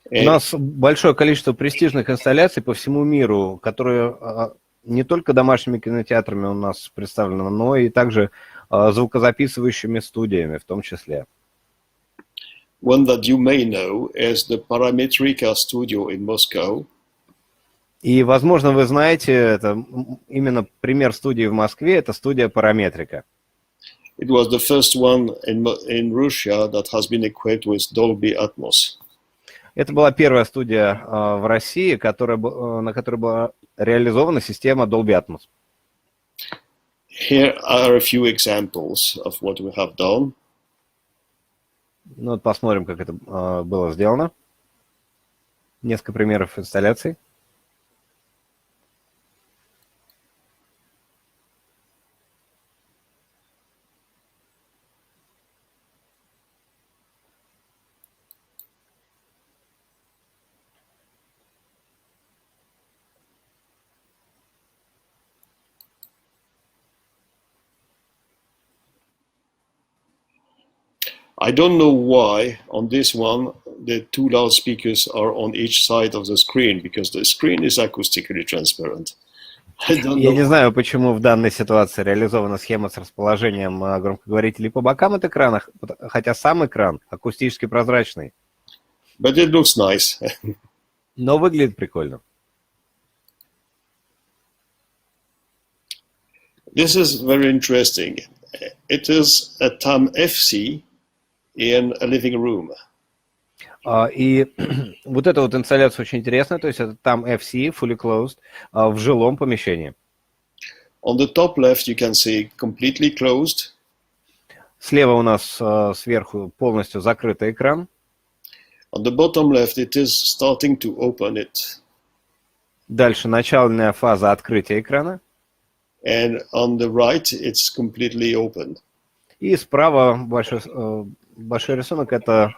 У нас большое количество престижных инсталляций по всему миру, которые не только домашними кинотеатрами у нас представлены, но и также звукозаписывающими студиями в том числе. One that you may know is the Parametrica studio in Moscow. И, возможно, вы знаете, это именно пример студии в Москве, это студия Parametrica. It was the first one in Russia that has been equipped with Dolby Atmos. Это была первая студия в России, на которой была реализована система Dolby Atmos. Here are a few examples of what we have done. Ну, вот посмотрим, как это было сделано. Несколько примеров инсталляций. I don't know why on this one the two loudspeakers are on each side of the screen, because the screen is acoustically transparent. I don't Я не know. знаю, почему в данной ситуации реализована схема с расположением громкоговорителей по бокам от экранах, хотя сам экран акустически прозрачный, But it looks nice. но выглядит прикольно. This is very interesting. It is a TAM FC in a living room. И вот эта вот инсталляция очень интересная, то есть это там FC, fully closed, в жилом помещении. On the top left, you can see completely closed. Слева у нас сверху полностью закрытый экран. On the bottom left, it is starting to open it. Дальше начальная фаза открытия экрана. And on the right, it's completely open. И справа большой рисунок – это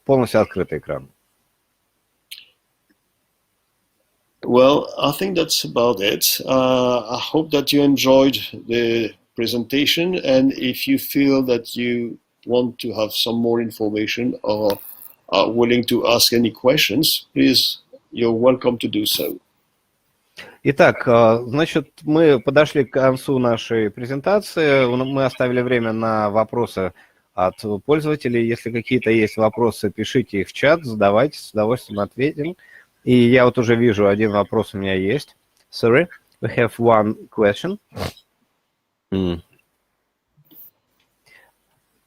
полностью открытый экран. Well, I think that's about it. I hope that you enjoyed the presentation, and if you feel that you want to have some more information or are willing to ask any questions, please, you're welcome to do so. Итак, значит, мы подошли к концу нашей презентации. Мы оставили время на вопросы от пользователей. Если какие-то есть вопросы, пишите их в чат, задавайте, с удовольствием ответим. И я вот уже вижу, один вопрос у меня есть. Sorry, we have one question.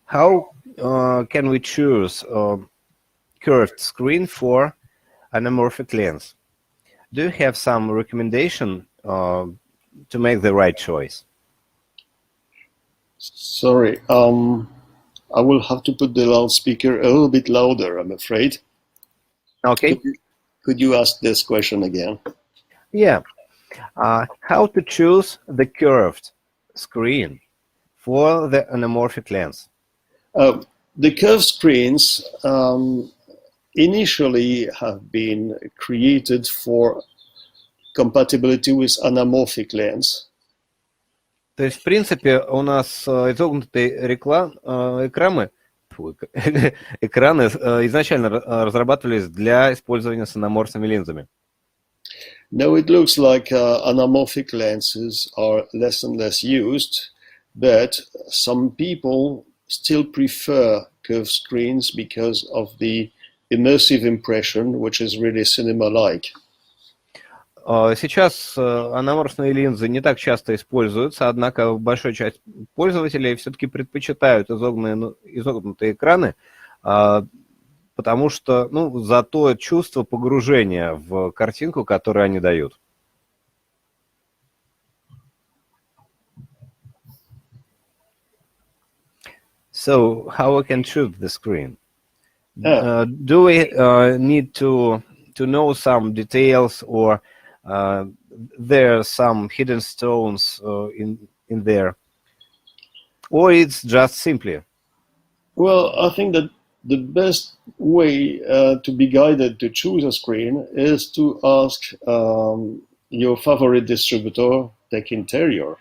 How can we choose curved screen for anamorphic lens? Do you have some recommendation to make the right choice? Sorry, I will have to put the loudspeaker a little bit louder, I'm afraid. Okay. Could you ask this question again? Yeah. How to choose the curved screen for the anamorphic lens? The curved screens initially have been created for compatibility with anamorphic lens. То есть, в принципе, у нас изогнутые экраны изначально разрабатывались для использования с анаморфными линзами. Now it looks like anamorphic lenses are less and less used, but some people still prefer curved screens because of the immersive impression, which is really cinema-like. Сейчас анаморфные линзы не так часто используются, однако большая часть пользователей все-таки предпочитают изогнутые экраны, потому что, за то чувство погружения в картинку, которое они дают. So, how we can choose the screen? Do we need to know some details, or there are some hidden stones in there, or it's just simply? Well, I think that the best way to be guided to choose a screen is to ask your favorite distributor, Tech Interior.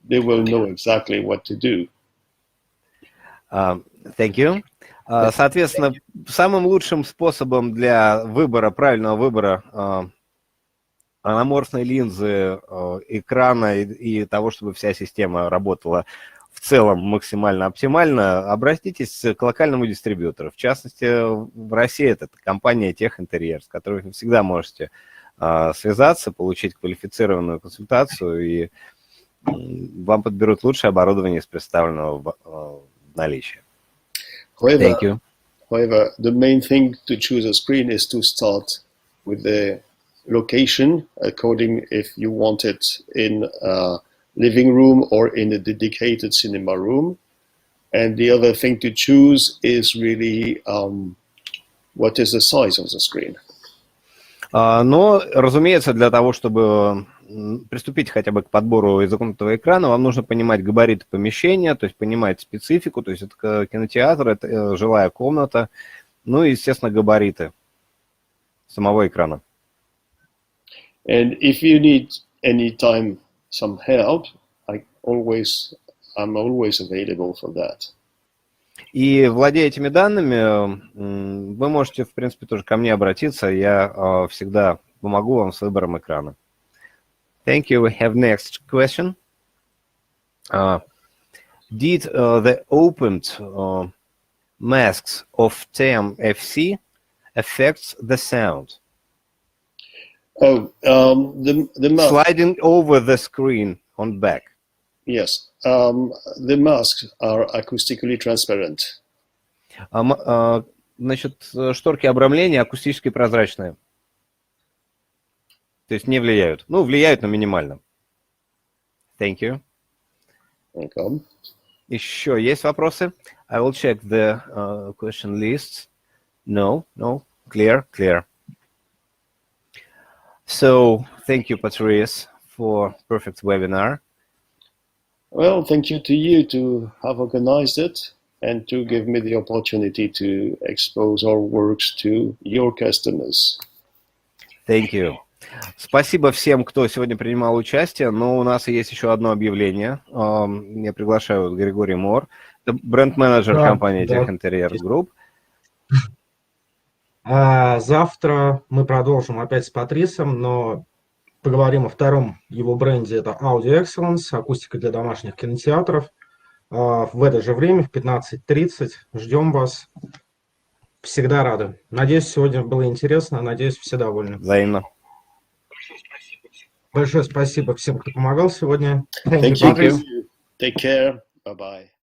They will know exactly what to do. Thank you. Соответственно, самым лучшим способом для правильного выбора анаморфной линзы, экрана и того, чтобы вся система работала в целом максимально оптимально, обратитесь к локальному дистрибьютору. В частности, в России это компания Tech Interior, с которой вы всегда можете связаться, получить квалифицированную консультацию, и вам подберут лучшее оборудование из представленного в наличии. Thank you. However, the main thing to choose a screen is to start with the location, according if you want it in a living room or in a dedicated cinema room. And the other thing to choose is really what is the size of the screen. Но, разумеется, для того, чтобы приступить хотя бы к подбору изогнутого экрана, вам нужно понимать габариты помещения, то есть понимать специфику, то есть это кинотеатр, это жилая комната, ну и, естественно, габариты самого экрана. And if you need any time some help, I'm always available for that. И владея этими данными, вы можете, в принципе, тоже ко мне обратиться. Я всегда помогу вам с выбором экрана. Thank you. We have next question. Did the opened masks of TMFC affect the sound? Oh, the mask. Sliding over the screen on back. Yes, the masks are acoustically transparent. Значит, шторки обрамления акустически прозрачные. То есть не влияют. Ну, влияют, но минимально. Thank you. Welcome. Еще есть вопросы? I will check the question lists. No. Clear. So, thank you, Patrice, for perfect webinar. Well, thank you to you to have organized it and to give me the opportunity to expose our works to your customers. Thank you. Спасибо всем, кто сегодня принимал участие, но у нас есть еще одно объявление. Я приглашаю Григорий Мор, бренд-менеджер компании Tech Interior Group. Завтра мы продолжим опять с Патрисом, но поговорим о втором его бренде, это Audio Excellence, акустика для домашних кинотеатров. В это же время, в 15:30, ждем вас. Всегда рады. Надеюсь, сегодня было интересно, надеюсь, все довольны. Взаимно. Большое спасибо всем, кто помогал сегодня. Thank you. Take care. Bye-bye.